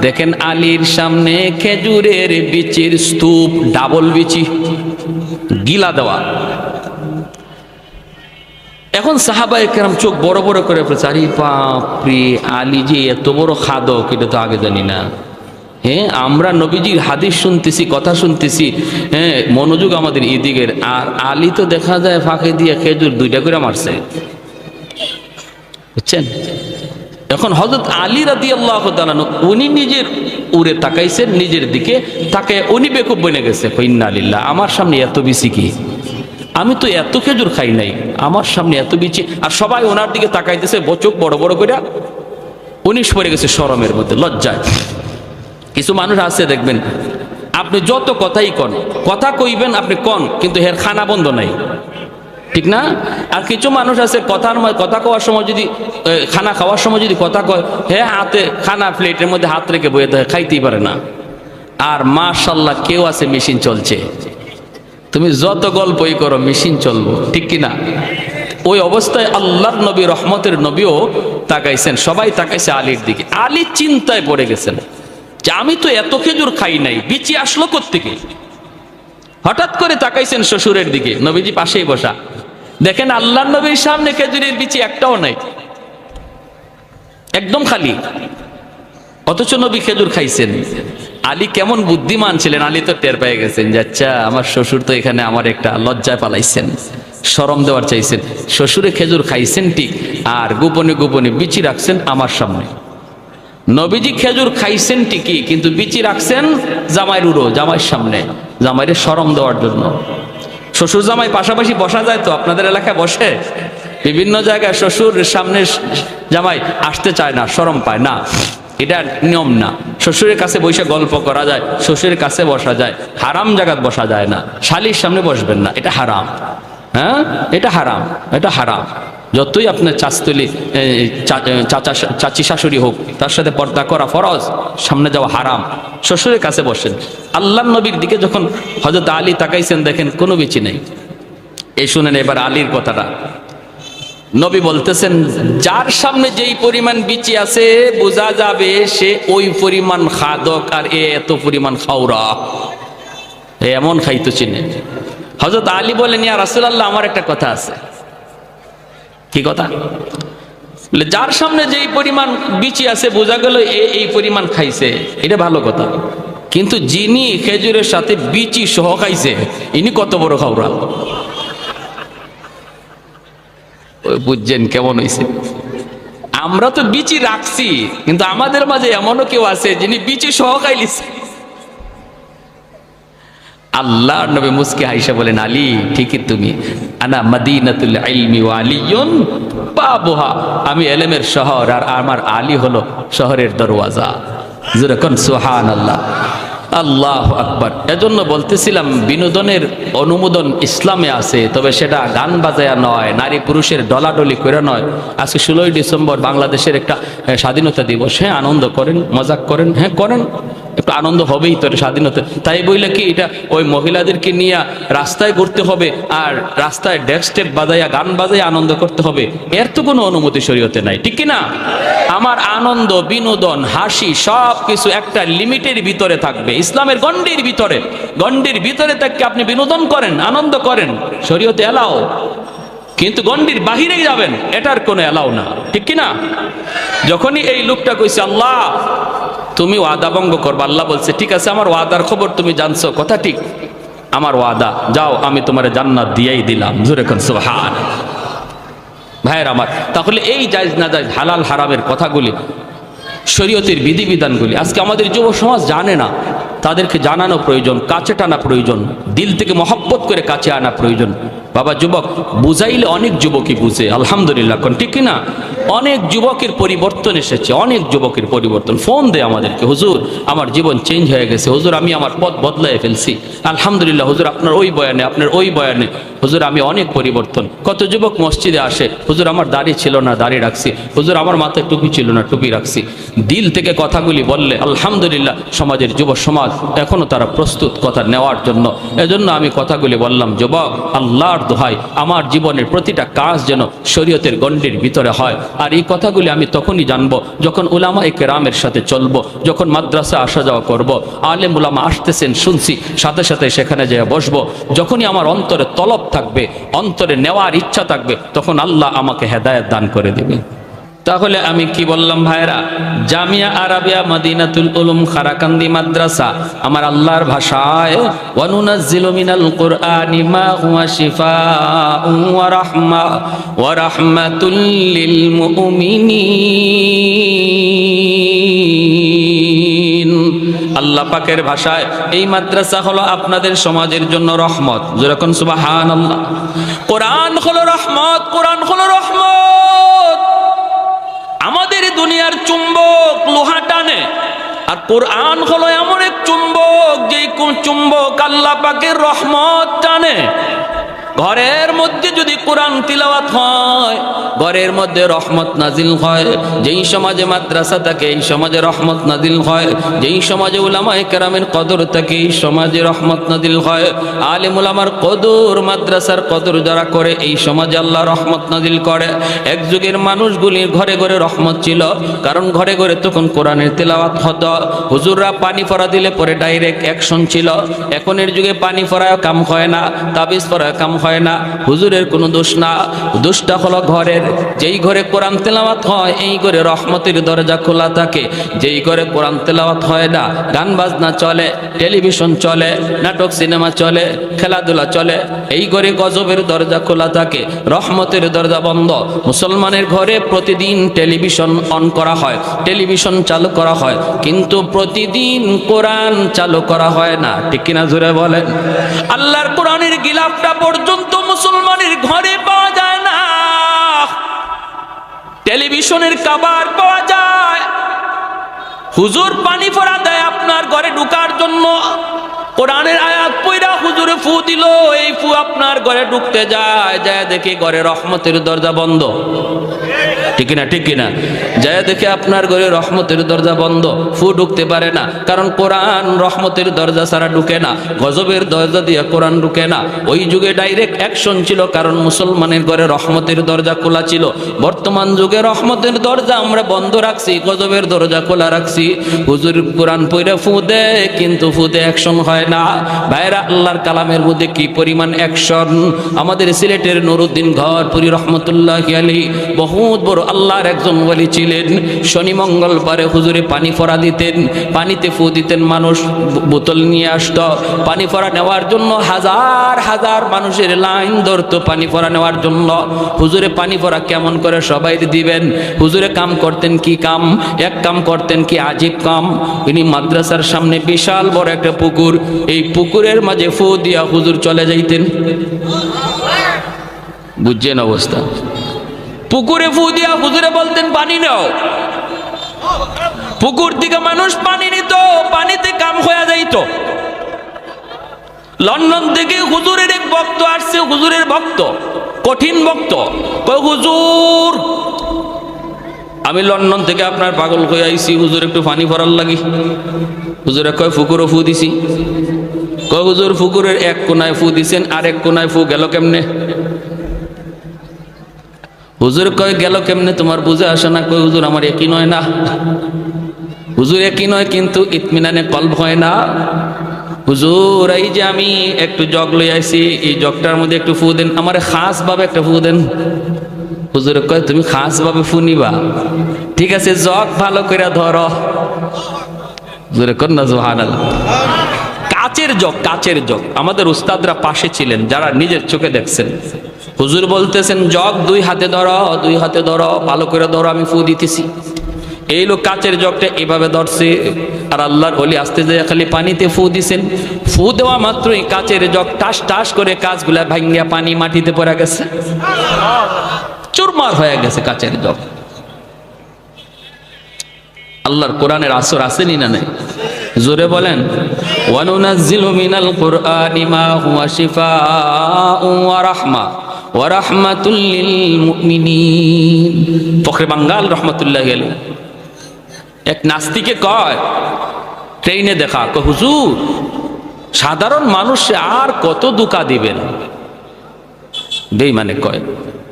দেখেন আলীর সামনে খেজুরের বিচির স্তূপ, ডাবল বিচি, গিলা দেওয়া। এখন সাহাবায়ে কেরাম চোখ বড় বড় করে ফেলেছে, আরে বাপরে, আলী যে এত বড় খাদক, এটা তো আগে জানি না। হ্যাঁ, আমরা নবীজির হাদিস শুনতেছি, কথা শুনতেছি, হ্যাঁ, মনোযোগ আমাদের এদিকের। আর আলী তো দেখা যায় ফাঁকে দিয়ে খেজুর দুইটা করে মারছে, বুঝছেন? এখন হযরত আলী রাদিয়াল্লাহু তাআলা উনি নিজের উরে তাকাইছেন, নিজের দিকে তাকায় উনি বেকুব বনে গেছে, ইন্না লিল্লাহ, আমার সামনে এত বিচি কি? আমি তো এত খেজুর খাই নাই, আমার সামনে এত বিচি। আর সবাই ওনার দিকে তাকাইতেছে, চোখ বড় বড় করে, উনি পড়ে গেছে শরমের মধ্যে, লজ্জায়। কিছু মানুষ আছে দেখবেন, আপনি যত কথাই কন, কথা কইবেন আপনি কন, কিন্তু হের খানা বন্ধ নাই, ঠিক না? আর কিছু মানুষ আছে কথা কওয়ার সময় যদি খানা খাওয়ার সময় যদি কথা কয়, হ্যাঁ হাতে খানা প্লেটের মধ্যে হাত রেখে বয়ে থাকে, খাইতেই পারে না। আর মাশাআল্লাহ কেউ আছে মেশিন চলছে, তুমি যত গল্পই করো মেশিন চলবো, ঠিক কিনা? ওই অবস্থায় আল্লাহর নবী, রহমতের নবীও তাকাইছেন, সবাই তাকাইছে আলীর দিকে। আলী চিন্তায় পড়ে গেছেন যে আমি তো এত খেজুর খাই নাই, বিচি আসলো কোত্থেকে? হঠাৎ করে তাকাইছেন শ্বশুরের দিকে, নবীজি পাশেই বসা, দেখেন আল্লাহর নবীর সামনে খেজুরের বিচি একটাও নাই, একদম খালি, অথচ নবী খেজুর খাইছেন। আলী কেমন বুদ্ধিমান ছিলেন, আলী তো টের পেয়ে গেছেন যে আচ্ছা আমার শ্বশুর তো এখানে আমার একটা লজ্জায় পালাইছেন, শরম দেওয়ার চাইছেন। শ্বশুরে খেজুর খাইছেন ঠিক, আর গোপনে গোপনে বিচি রাখছেন আমার সামনে। নবীজি খেজুর খাইছেন ঠিকই, কিন্তু বিচি রাখছেন জামাইয়ের উড়ো, জামাইয়ের সামনে, জামাইয়ের শরম দেওয়ার জন্য। শ্বশুর জামাই পাশাপাশি বসা যায় তো? আপনাদের এলাকায় বসে? বিভিন্ন জায়গায় শ্বশুর সামনে জামাই আসতে চায় না, শরম পায় না, এটা নিয়ম না। শ্বশুরের কাছে বসে গল্প করা যায়, শ্বশুরের কাছে বসা যায়, হারাম জায়গায় বসা যায় না। শালির সামনে বসবেন না, এটা হারাম। হ্যাঁ, এটা হারাম, এটা হারাম। যতই আপনার চাচতলি চাচি শাশুড়ি হোক, তার সাথে পর্দা করা ফরজ, সামনে যাওয়া হারাম। শ্বশুরের কাছে বসেন। আল্লাহর নবীর দিকে যখন হযরত আলী তাকাইছেন, দেখেন কোনো বিচি নেই। এই শুনেন এবার আলীর কথাটা। নবী বলতেছেন, যার সামনে যেই পরিমাণ বিচি আছে বোঝা যাবে সে ওই পরিমাণ খাদক, আর এত পরিমাণ খাওরা, এমন খাইতো চিনে। হযরত আলী বলেন, ইয়া রাসূলুল্লাহ, আমার একটা কথা আছে। কি কথা? বলে যার সামনে যেই পরিমাণ বিচি আছে বোঝা গেল এই পরিমাণ খাইছে, এটা ভালো কথা, কিন্তু যিনি খেজুরের সাথে বিচি সহ খাইছে ইনি কত বড় খাওরা। বুঝছেন কেমন হয়েছে? আমরা তো বিচি রাখছি, কিন্তু আমাদের মাঝে এমনও কেউ আছে যিনি বিচি সহ খাইলিছে। আল্লাহ নবী মুস্কি হাইসা বলেন, আলী ঠিকই তুমি, আনা মাদিনাতুল ইলমি ওয়া আলিয়ুন বাবুহা, আমি ইলমের শহর আর আমার আলী হলো শহরের দরওয়াজা। যেরকম সুবহানাল্লাহ, আল্লাহু আকবার। এজন্য বলতেছিলাম বিনোদনের অনুমোদন ইসলামে আছে, তবে সেটা গান বাজায়া নয়, নারী পুরুষের ডলাডলি করে নয়। আজকে 16ই ডিসেম্বর বাংলাদেশের একটা স্বাধীনতা দিবস, হ্যাঁ আনন্দ করেন, মজাক করেন, হ্যাঁ করেন, একটু আনন্দ হবেই তো স্বাধীনতা। তাই বইলে কি এটা ওই মহিলাদেরকে নিয়ে রাস্তায় ঘুরতে হবে আর রাস্তায় ডেস্ক স্টেপ বাজাইয়া গান বাজাইয়া আনন্দ করতে হবে? এর তো কোনো অনুমতি শরীয়তে নাই, ঠিক কিনা? আমার আনন্দ, বিনোদন, হাসি সব কিছু একটা লিমিটের ভিতরে থাকবে, ইসলামের গণ্ডির ভিতরে। গণ্ডির ভিতরে থেকে আপনি বিনোদন করেন, আনন্দ করেন, শরীয়তে এলাও, কিন্তু গণ্ডির বাহিরেই যাবেন এটার কোনো এলাও না, ঠিক কিনা? যখনই এই লোকটা কইছে, আল্লাহ তুমি ওয়াদা ভঙ্গ করবা, আল্লাহ বলছে ঠিক আছে, আমার ওয়াদার খবর তুমি জানছো, কথা ঠিক, আমার ওয়াদা, যাও আমি তোমার জান্নাত দিয়েই দিলাম। জোরে কোন সুবহান। ভাইয়ের আমার, তাহলে এই জায়েজ না জায়েজ, হালাল হারামের কথাগুলি, শরীয়তের বিধিবিধানগুলি আজকে আমাদের যুব সমাজ জানে না। তাদেরকে জানানো প্রয়োজন, কাছে টানা প্রয়োজন, দিল থেকে মহব্বত করে কাছে আনা প্রয়োজন। বাবা যুবক, বুঝাইলে অনেক যুবকই বুঝে, আলহামদুলিল্লাহ, কোন ঠিক কিনা? অনেক যুবকের পরিবর্তন এসেছে, অনেক যুবকের পরিবর্তন। ফোন দেয় আমাদেরকে, হুজুর আমার জীবন চেঞ্জ হয়ে গেছে, হুজুর আমি আমার পথ বদলাই ফেলছি, আলহামদুলিল্লাহ হুজুর আপনার ওই বয়ানে, আপনার ওই বয়ানে হুজুর আমি অনেক পরিবর্তন। কত যুবক মসজিদে আসে, হুজুর আমার দাড়ি ছিল না, দাড়ি রাখছি, হুজুর আমার মাথায় টুপি ছিল না, টুপি রাখছি। দিল থেকে কথাগুলি বললে আলহামদুলিল্লাহ সমাজের যুব সমাজ এখনো তারা প্রস্তুত কথা নেওয়ার জন্য। এজন্য আমি কথাগুলি বললাম, যুবক আল্লাহর দোহাই, আমার জীবনের প্রতিটা কাজ যেন শরীয়তের গণ্ডির ভিতরে হয়। আর এই কথাগুলি আমি তখনই জানবো যখন উলামায়ে কেরামের সাথে চলবো, যখন মাদ্রাসা আসা যাওয়া করব, আলেম উলামা আসতেছেন শুনছি, সাথে সাথে সেখানে যেয়ে বসবো। যখনই আমার অন্তরে তলব থাকবে, অন্তরে নেওয়ার ইচ্ছা থাকবে, তখন আল্লাহ আমাকে হেদায়েত দান করে দিবে। তাহলে আমি কি বললাম ভাইরা? জামিয়া আরাবিয়া মদিনাতুল উলুম খারাকান্দি মাদ্রাসা আমার আল্লাহর ভাষায়, ওয়া নুনাজ্জিলু মিনাল কুরআনি মা হুয়া শিফাউন ওয়া রাহমাতুল লিল মুমিনিন। আল্লাহ পাকের ভাষায় এই মাদ্রাসা হলো আপনাদের সমাজের জন্য রহমত। যেরকম সুবহানাল্লাহ। কোরআন হলো রহমত, কোরআন হলো রহমত। আমাদের দুনিয়ার চুম্বক লোহা টানে, আর কোরআন হলো এমন এক চুম্বক, যেই চুম্বক আল্লাহ পাকের রহমত টানে। ঘরের মধ্যে যদি কোরআন তিলাওয়াত হয়, ঘরের মধ্যে রহমত নাজিল হয়। যেই সমাজে মাদ্রাসা থাকে এই সমাজে রহমত নাজিল হয়। যেই সমাজে উলামায়ে কেরামের কদর থাকে এই সমাজে রহমত নাজিল হয়। আলেম উলামার কদর, মাদ্রাসার কদর যারা করে এই সমাজে আল্লাহ রহমত নাজিল করে। এক যুগের মানুষগুলির ঘরে ঘরে রহমত ছিল, কারণ ঘরে ঘরে তখন কোরআনের তিলাওয়াত হতো। হুজুররা পানি ফোঁড়া দিলে পরে ডাইরেক্ট অ্যাকশন ছিল। এখনের যুগে পানি ফোঁড়ায় কাম হয় না, তাবিজ পড়ায় কাম হয় না। হুজুরের কোনো দোষ না, দোষটা হলো ঘরের। যেই ঘরে কোরআন তেলাওয়াত হয় এই ঘরে রহমতের দরজা খোলা থাকে। যেই ঘরে কোরআন তেলাওয়াত হয় না, গান বাজনা চলে, টেলিভিশন চলে, নাটক সিনেমা চলে, খেলাধুলা চলে, এই ঘরে গজবের দরজা খোলা থাকে, রহমতের দরজা বন্ধ। মুসলমানের ঘরে প্রতিদিন টেলিভিশন অন করা হয়, টেলিভিশন চালু করা হয়, কিন্তু প্রতিদিন কোরআন চালু করা হয় না। ঠিক কিনা জোরে বলেন? আল্লাহর কোরআনের গিলাফটা পর্যন্ত মুসলমানের ঘরে পাওয়া যায় না। টেলিভিশনের কভার পাওয়া যায়। হুজুর পানি ফোঁড়া দেয় আপনার ঘরে ঢুকার জন্য, কোরআনের আয়াত পড়া হুজুরে ফু দিল, এই ফু আপনার ঘরে ঢুকতে যায়, যায় দেখে ঘরে রহমতের দরজা বন্ধ। ঠিক না? ঠিক কিনা? যায় দেখে আপনার ঘরে রহমতের দরজা বন্ধ, ফু ঢুকতে পারে না, কারণ কোরআন রহমতের দরজা ছাড়া ঢুকে না, গজবের দরজা দিয়ে কোরআন ঢুকে না। ওই যুগে ডাইরেক্ট অ্যাকশন ছিল, কারণ মুসলমানের ঘরে রহমতের দরজা খোলা ছিল। বর্তমান যুগে রহমতের দরজা আমরা বন্ধ রাখছি, গজবের দরজা খোলা রাখছি। হুজুর কোরআন পড়ে ফু দেয়, কিন্তু ফুতে অ্যাকশন হয় না। ভাইরা, আল্লাহর কালামের মধ্যে কি পরিমাণ অ্যাকশন! আমাদের সিলেটের নুরুদ্দিন ঘরপুরি রহমতুল্লাহি আলাইহি বহুত বড় আল্লাহর একজন ওলি ছিলেন। শনি মঙ্গলবারে হুজুরে পানি ফোঁড়া দিতেন, পানিতে ফু দিতেন, মানুষ বোতল নিয়ে আসতো পানি ফোঁড়া নেওয়ার জন্য। হাজার হাজার মানুষের লাইন ধরতো পানি ফোঁড়া নেওয়ার জন্য। হুজুরে পানি ফোঁড়া কেমন করে সবাই দিবেন? হুজুরে কাম করতেন কি কাম! এক কাম করতেন কি আজীব কাম! ইনি মাদ্রাসার সামনে বিশাল বড় একটা পুকুর, এই পুকুরের মাঝে ফু দিয়া হুজুর চলে যাইতেন। বুঝছেন অবস্থা? পুকুরে ফু দিয়া হুজুরে বলতেন পানি নাও। পুকুর থেকে মানুষ পানি নিত, পানিতে কাম হয়ে যাইত। লন্ডন থেকে হুজুরের এক ভক্ত আসছে, হুজুরের ভক্ত, কঠিন ভক্ত। কয় হুজুর, আমি লন্ডন থেকে আপনার পাগল হয়ে আইছি, হুজুর একটু পানি ভরার লাগি। হুজুরে কয় পুকুরও ফু দিছি। কয় হুজুর পুকুরের এক কোনায় ফু দিছেন, আর এক কোনায় ফু গেল কেমনে? হুজুর কয় গেল কেমনে তোমার বুঝে আসে না? কয় হুজুর আমার একই নয় না। হুজুর একই নয়, কিন্তু ইতমিনানে কলব হয় না। হুজুর এই যে আমি একটু জগ লই আইছি, এই জগটার মধ্যে একটু ফু দেন, আমার খাস ভাবে একটা ফু দেন। হুজুর কয় তুমি খাস ভাবে ফু নিবা? ঠিক আছে, জগ ভালো করে ধরো। হুজুরে কন না সুবহানাল্লাহ। কাচের জগ, কাচের জগ। আমাদের উস্তাদরা পাশে ছিলেন, যারা নিজের চোখে দেখছেন। হুজুর বলতেছেন জগ দুই হাতে ধরো, দুই হাতে ধরো, ভালো করে ধরো, আমি ফু দিতেছি। এই লোক কাচের জগটা এভাবে ধরছে, আর আল্লাহর ওলি আস্তে যায় খালি পানিতে ফু দিছেন। ফু দেওয়া মাত্রই কাচের জগ টাস টাস করে কাচগুলা ভাঙ্গিয়া পানি মাটিতে পড়ে গেছে, চুরমার হয়ে গেছে কাচের জগ। আল্লাহর কোরআনের আসর আসেনি না নাই? জোরে বলেন। ওয়ানুনাজ্জিলু মিনাল কুরআনি মা হুয়া শিফাউন ওয়া রাহমা ওয়া রাহমাতুল লিল মুমিনিন। ফখরে বাঙ্গাল রহমাতুল্লাহি আলাইহি এক নাস্তিকে কয়, ট্রেনে দেখা, কয় হুজুর সাধারণ মানুষে আর কত দুকা দিবেন? বেঈমানে কয়,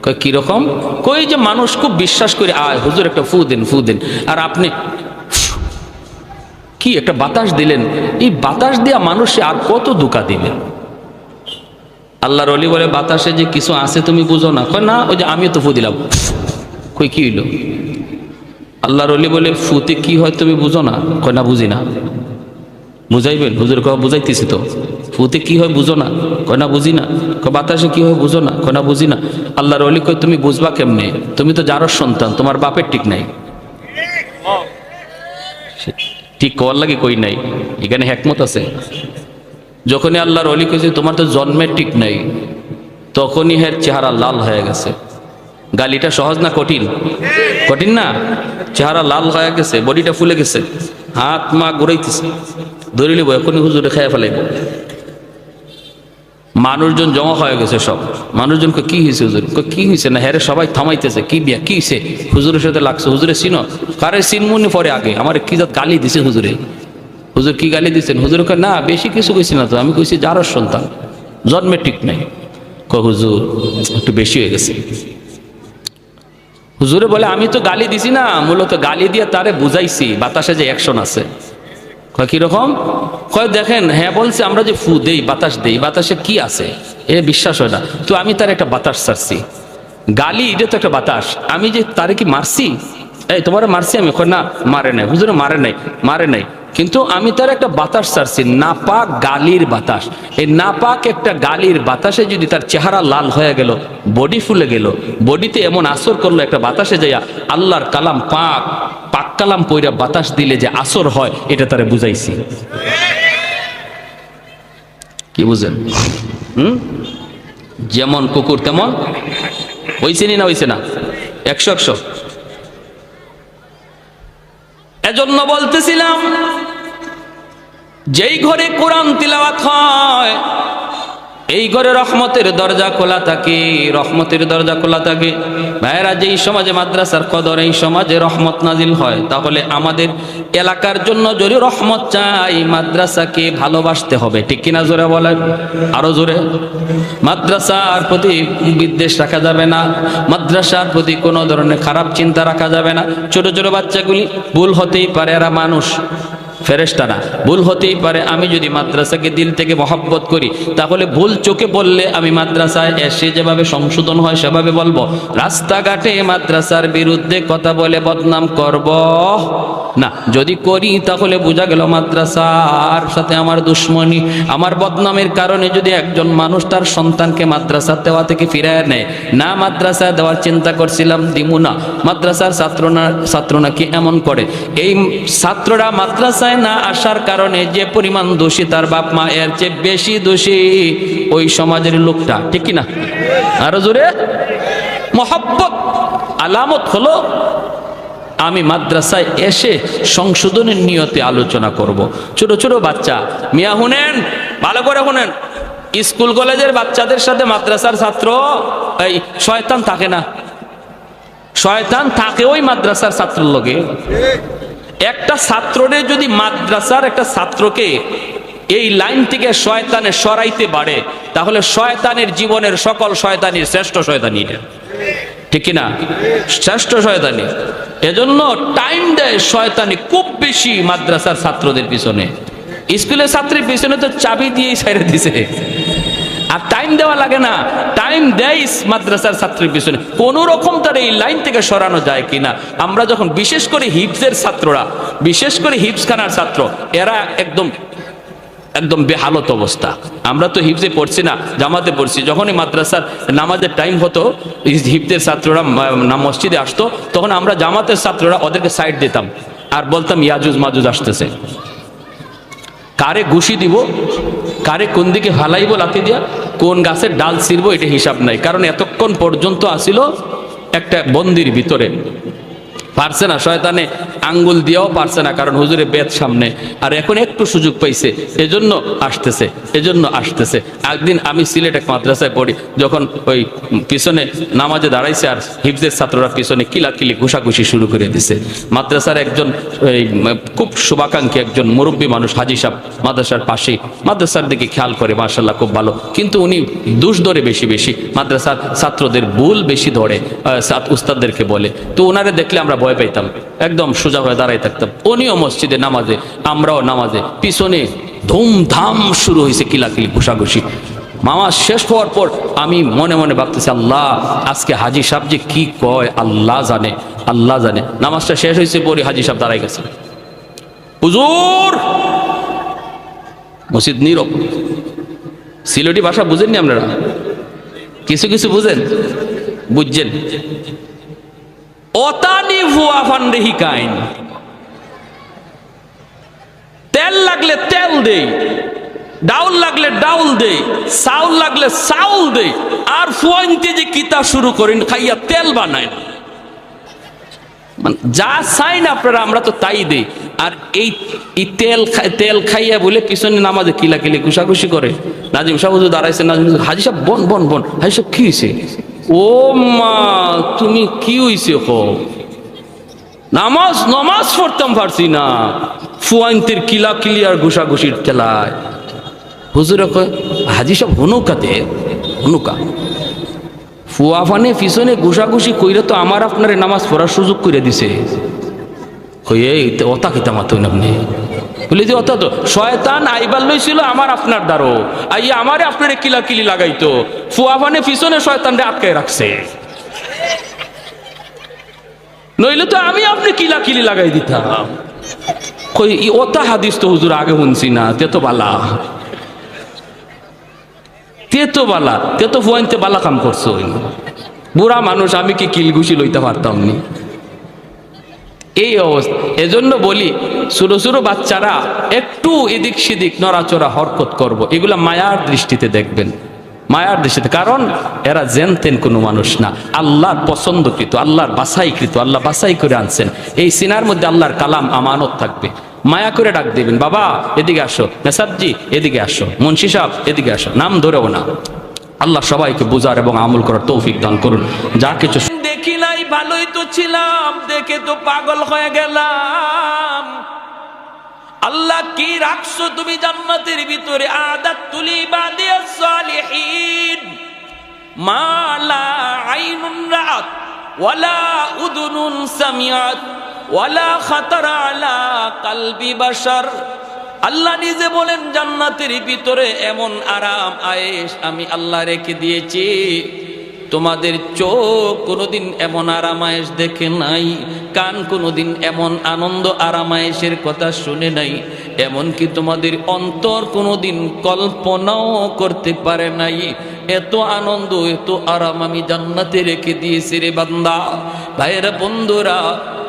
কয় কিরকম? কই যে মানুষ খুব বিশ্বাস করে আয় হুজুর একটা ফু দেন, ফু দেন, আর আপনি কি একটা বাতাস দিলেন, এই বাতাস দিয়া মানুষে আর কত দুকা দিবেন? আল্লাহর ওলি বলে বাতাসে যে কিছু আছে তুমি বুঝো না? কয় না, ওই যে আমি তো ফু দিলাম। কই কি হইল? আল্লাহর ওলি বলে ফুতে কি হয় তুমি বুঝো না? কয় না, বুঝি না। বুঝাইবেন? হুজুর কয় বুঝাইতেছি তো। ফুতে কি হয় বুঝো না? কয় না, বুঝি না। কয় বাতাসে কি হয় বুঝো না? কয় না, বুঝি না। আল্লাহর ওলি কয় তুমি বুঝবা কেমনে? তুমি তো যারর সন্তান, তোমার বাপের ঠিক নাই। ঠিক কর লাগে কই নাই, এখানে হেকমত আছে। যখনই আল্লাহর ওলি কইছে তোমার তো জন্মের ঠিক নাই, তখনই হের চেহারা লাল হয়ে গেছে। গালিটা সহজ না কঠিন? কঠিন না? চেহারা লাল হয়ে গেছে, বডিটা ফুলে গেছে, হাত মা ঘুরাইতেছে, ধরে লিব এখনই হুজুরে খাইয়া ফেলাইব। মানুষজন জমা হয়ে গেছে সব। মানুষজনকে কি হয়েছে হুজুর? কি হয়েছে না? হ্যাঁ সবাই থামাইতেছে, কি বিয়া কি হয়েছে? হুজুরের সাথে লাগছে। হুজুরে চিনো? কারে চিনমুনি পরে আগে আমার কি জাত গালি দিছে হুজুরে। হুজুর কি গালি দিচ্ছেন? হুজুর কয় না বেশি কিছু কইছি না তো, আমি কইছি যারও সন্তান জন্মে ঠিক নাই। হুজুর একটু বেশি হয়ে গেছে। হুজুরে বলে আমি তো গালি দিছি না, মূলত গালি দিয়ে তারে বুঝাইছি বাতাসে যে অ্যাকশন আছে। কিরকম? কয় দেখেন, হ্যাঁ বলছে আমরা যে ফু দেই বাতাস দেই, বাতাসে কি আছে এ বিশ্বাস হয় না, তো আমি তার একটা বাতাস ছাড়ছি। গালি এটা তো একটা বাতাস, আমি যে তারে কি মারছি? এই তোমার মারছি আমি? কয় না মারে নাই হুজুরে, মারে নাই কিন্তু আমি তার একটা বাতাস ছাড়ছি, নাপাক গালির বাতাস। এই নাপাক একটা গালির বাতাসে যদি তার চেহারা লাল হয়ে গেল, বডি ফুলে গেল, বডিতে এমন আসর করলো একটা বাতাসে যাইয়া আল্লাহর কালাম পাক কালাম পয়রা বাতাস দিলে যে আসর হয়, এটা তারে বুঝাইছি। কি বুঝেন? যেমন কুকুর তেমন হইছে না? হইছে না? 100 এজন্য বলতেছিলাম, যেই ঘরে কোরআন তিলাওয়াত হয় এই ঘরে রহমতের দরজা খোলা থাকে, রহমতের দরজা খোলা থাকে। ভাইয়েরা, যেই সমাজে মাদ্রাসার কদর, এই সমাজে রহমত নাজিল হয়, তাহলে আমাদের এলাকার জন্য যদি রহমত চাই, মাদ্রাসাকে ভালোবাসতে হবে। ঠিক কিনা? জোরে বলেন, আরো জোরে। মাদ্রাসার প্রতি বিদ্বেষ রাখা যাবে না, মাদ্রাসার প্রতি কোনো ধরনের খারাপ চিন্তা রাখা যাবে না। ছোট ছোট বাচ্চাগুলি ভুল হতেই পারে, এরা মানুষ, ফেরেশতা না, ভুল হতেই পারে। আমি যদি মাদ্রাসাকে দিল থেকে মহব্বত করি, তাহলে ভুল চোখে বললে আমি মাদ্রাসায় এসে যেভাবে সংশোধন হয় সেভাবে বলবো। রাস্তাঘাটে মাদ্রাসার বিরুদ্ধে কথা বলে বদনাম করব না। যদি করি তাহলে বোঝা গেল মাদ্রাসার সাথে আমার দুশ্মনী। আমার বদনামের কারণে যদি একজন মানুষ তার সন্তানকে মাদ্রাসা দেওয়া থেকে ফিরায় নেয়, না মাদ্রাসা দেওয়ার চিন্তা করছিলাম দিমু না, মাদ্রাসার ছাত্র নাকি এমন করে, এই ছাত্ররা মাদ্রাসায় না আসার কারণে যে পরিমাণ দোষী তার বাপ মা, এর চেয়ে বেশি দোষী ওই সমাজের লোকটা। ঠিক কিনা? আরো জোরে। মহব্বত আলামত হলো আমি মাদ্রাসায় এসে সংশোধনের নিয়তে আলোচনা করব। ছোট ছোট বাচ্চা, মিয়া শুনেন, ভালো করে শুনেন, স্কুল কলেজের বাচ্চাদের সাথে মাদ্রাসার ছাত্র এই শয়তান থাকে না? শয়তান থাকে ওই মাদ্রাসার ছাত্রের লগে। একটা ছাত্ররে যদি মাদ্রাসার একটা ছাত্রকে এই লাইন থেকে শয়তানে সরাইতে পারে, তাহলে শয়তানের জীবনের সকল শয়তানির শ্রেষ্ঠ শয়তানি এটা। ঠিক কিনা? শ্রেষ্ঠ শয়তানি। এজন্য টাইম দেয় শয়তানি খুব বেশি মাদ্রাসার ছাত্রদের পিছনে। স্কুলের ছাত্রের পিছনে তো চাবি দিয়েই ছেড়ে দিছে, আর টাইম দেওয়া লাগে না, টাইম দেয় মাদ্রাসার ছাত্রের পিছনে। কোন রকম তার এই লাইন থেকে সরানো যায় কিনা। আমরা যখন বিশেষ করে হিফজের ছাত্ররা, বিশেষ করে হিফজখানার ছাত্র, এরা একদম বেহালত অবস্থা। আমরা তো হিফজে পড়ছি না, জামাতে পড়ছি। যখনই মাদ্রাসার নামাজের টাইম হতো, হিফজের ছাত্ররা মসজিদে আসতো, তখন আমরা জামাতের ছাত্ররা ওদেরকে সাইড দিতাম আর বলতাম ইয়াজুজ মাজুজ আসতেছে। কারে ঘুষি দিব, কারে কোন দিকে হালাইব লাথি দিয়া, কোন গাছের ডাল ছিড়বো, এটা হিসাব নাই। কারণ এতক্ষণ পর্যন্ত আসিল একটা বন্দির ভিতরে, পারছে না, শয়তানে আঙ্গুল দিয়েও পারছে না, কারণ হুজুরে বেদ সামনে। আর এখন একটু সুযোগ পাইছে, এজন্য আসতেছে। একদিন আমি সিলেট এক মাদ্রাসায় পড়ি, যখন ওই পিছনে নামাজে দাঁড়াইছে আর হিফজের ছাত্ররা পিছনে কিলাকিলি ঘুষাঘুষি শুরু করে দিছে। মাদ্রাসার একজন খুব শুভাকাঙ্ক্ষী একজন মুরব্বী মানুষ, হাজি সাহেব, মাদ্রাসার পাশেই, মাদ্রাসার দিকে খেয়াল করে, মাশাআল্লাহ খুব ভালো, কিন্তু উনি দোষ ধরে বেশি মাদ্রাসার ছাত্রদের ভুল বেশি ধরে, উস্তাদদেরকে বলে। তো ওনারে দেখলে আমরা ভয় পাইতাম, একদম সোজা হয়ে দাঁড়াই থাকতাম। উনিও মসজিদে নামাজে, আমরাও নামাজে, পিছনে ধুমধাম শুরু হয়েছে কিলাকিলি ঘুষাঘুষি। নামাজ শেষ হওয়ার পর আমি মনে মনে ভাবতেছি, আল্লাহ আজকে হাজি সাহেব যে কি কয় আল্লাহ জানে। নামাজটা শেষ হয়েছে, পরে হাজি সাহেব দাঁড়াই গেছে, হুজুর। মসজিদ নীরব। সিলেটি ভাষা বুঝেননি আপনারা? কিছু কিছু বুঝছেন। অতানি ভুয়া ফান্ডেহি কাইন, তেল লাগলে তেল দেই, ডাউল লাগলে ডাউল দেই, চাউল লাগলে চাউল দেই, আর ফুয়াইতে যে কিতা শুরু করেন খাইয়া তেল বানায় না। মানে যা চাই না আপনারা আমরা তো তাই দেই। আর এই তেল খাইয়া বলে পিছনে নামাজে কিলাকিলি ঘুষাঘুষি করে। নাজিম সাহেব হুজুর দাঁড়াইছে, নাজিম হাজি সাহেব বন হাজি সাহেব কি হয়েছে? ও মা তুমি কি হয়েছে? নামাজ পড়তাম পারছি না, ফুয়াইন্তের কিলাকিলি আর ঘুষাঘুষির তেলায়। হুজুরে কয় হাজি সাহেব হনুকা ফুয়া ফানে পিছনে ঘুষাঘুষি কইরে তো আমার আপনার নামাজ পড়ার সুযোগ করে দিছে। অতা কিতা মাতই না আপনি বলি যে অত তো শয়তান আইবার লইছিল আমার আপনার দ্বারো, আইয়া আমারে আপনারে কিলাকিলি লাগাইতো, ফুয়া ফানে পিছনে শয়তানরে আটকায় রাখছে, নইলে তো আমি আপনি কিলাকিলি লাগাই দিতাম। কই ওতা হাদিস তো হুজুর আগে শুনছি না, তে তো বালা ফুয়াইনতে বালা কাম করছো। বুড়া মানুষ, আমি কি কিলঘুষি লইতে পারতাম নি? এই অবস্থা। এজন্য বলি ছোট ছোট বাচ্চারা একটু এদিক সেদিক নড়াচড়া হরকত করব, এগুলা মায়ার দৃষ্টিতে দেখবেন, মায়ার দৃষ্টিতে। কারণ এরা জেনতেন কোনো মানুষ না, আল্লাহর পছন্দকৃত, আল্লাহর বাছাইকৃত, আল্লাহ বাছাই করে আনছেন। এই সিনার মধ্যে আল্লাহর কালাম আমানত থাকবে। মায়া করে ডাক দিবেন, বাবা এদিকে আসো, নেসাবজি এদিকে আসো, মুন্সি সাহেব এদিকে আসো, নাম ধরেও না। আল্লাহ সবাইকে বুঝার এবং আমল করার তৌফিক দান করুন। যা কিছু দেখি নাই ভালোই তো ছিলাম, দেখে তো পাগল হয়ে গেলাম। আল্লাহ কি রাখছো তুমি জান্নাতের ভিতরে? আদাতুল ইবাদিয়াস সালিহিন মা লা আইনুন রাআত ওয়ালা উযুনুন সামিআত ওয়ালা খাতারা আলা কলবি বাশার। আল্লাহ নিজে বলেন জান্নাতের ভিতরে এমন আরাম আয়েশ আমি আল্লাহ রেখে দিয়েছি, তোমাদের চোখ কোনোদিন এমন আরাম আয়েশ দেখে নাই, কান কোনোদিন এমন আনন্দ আরাম আয়েশের কথা শুনে নাই, এমনকি তোমাদের অন্তর কোনোদিন কল্পনাও করতে পারে নাই। এত আনন্দ এত আরাম আমি জান্নাতে রেখে দিয়েছি রে বান্দা। ভাইয়েরা বন্ধুরা,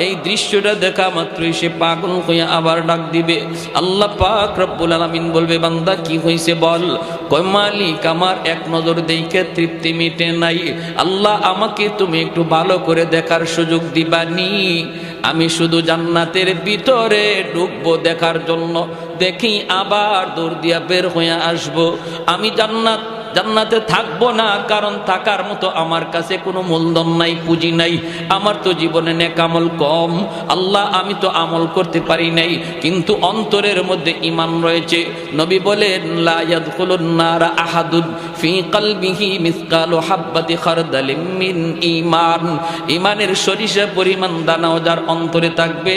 এই দৃশ্যটা দেখা মাত্রই সে পাগল হয়ে আবার ডাক দিবে। আল্লাহ পাক রব্বুল আলামিন বলবে, বান্দা কি হয়েছে বল? কয় মালিক আমার এক নজর দেখে তৃপ্তি মিটে নাই, আল্লাহ আমাকে তুমি একটু ভালো করে দেখার সুযোগ দিবানি। আমি শুধু জান্নাতের ভিতরে ঢুকবো দেখার জন্য, দেখি আবার দৌড় দিয়া বের হয়ে আসবো। আমি জান্নাতে থাকবো না, কারণ থাকার মতো আমার কাছে কোনো মূলধন নাই, পুঁজি নাই, আমার তো জীবনে নেক আমল কম। আল্লাহ আমি তো আমল করতে পারি নাই, কিন্তু অন্তরের মধ্যে ঈমান রয়েছে। নবী বলেন লা ইয়াদখুলুন নারা আহাদুন ফি কলবিহি মিসকালু হাববাতি খারদালিম মিন ঈমান। ঈমানের সরিষা পরিমাণ দানাও যার অন্তরে থাকবে,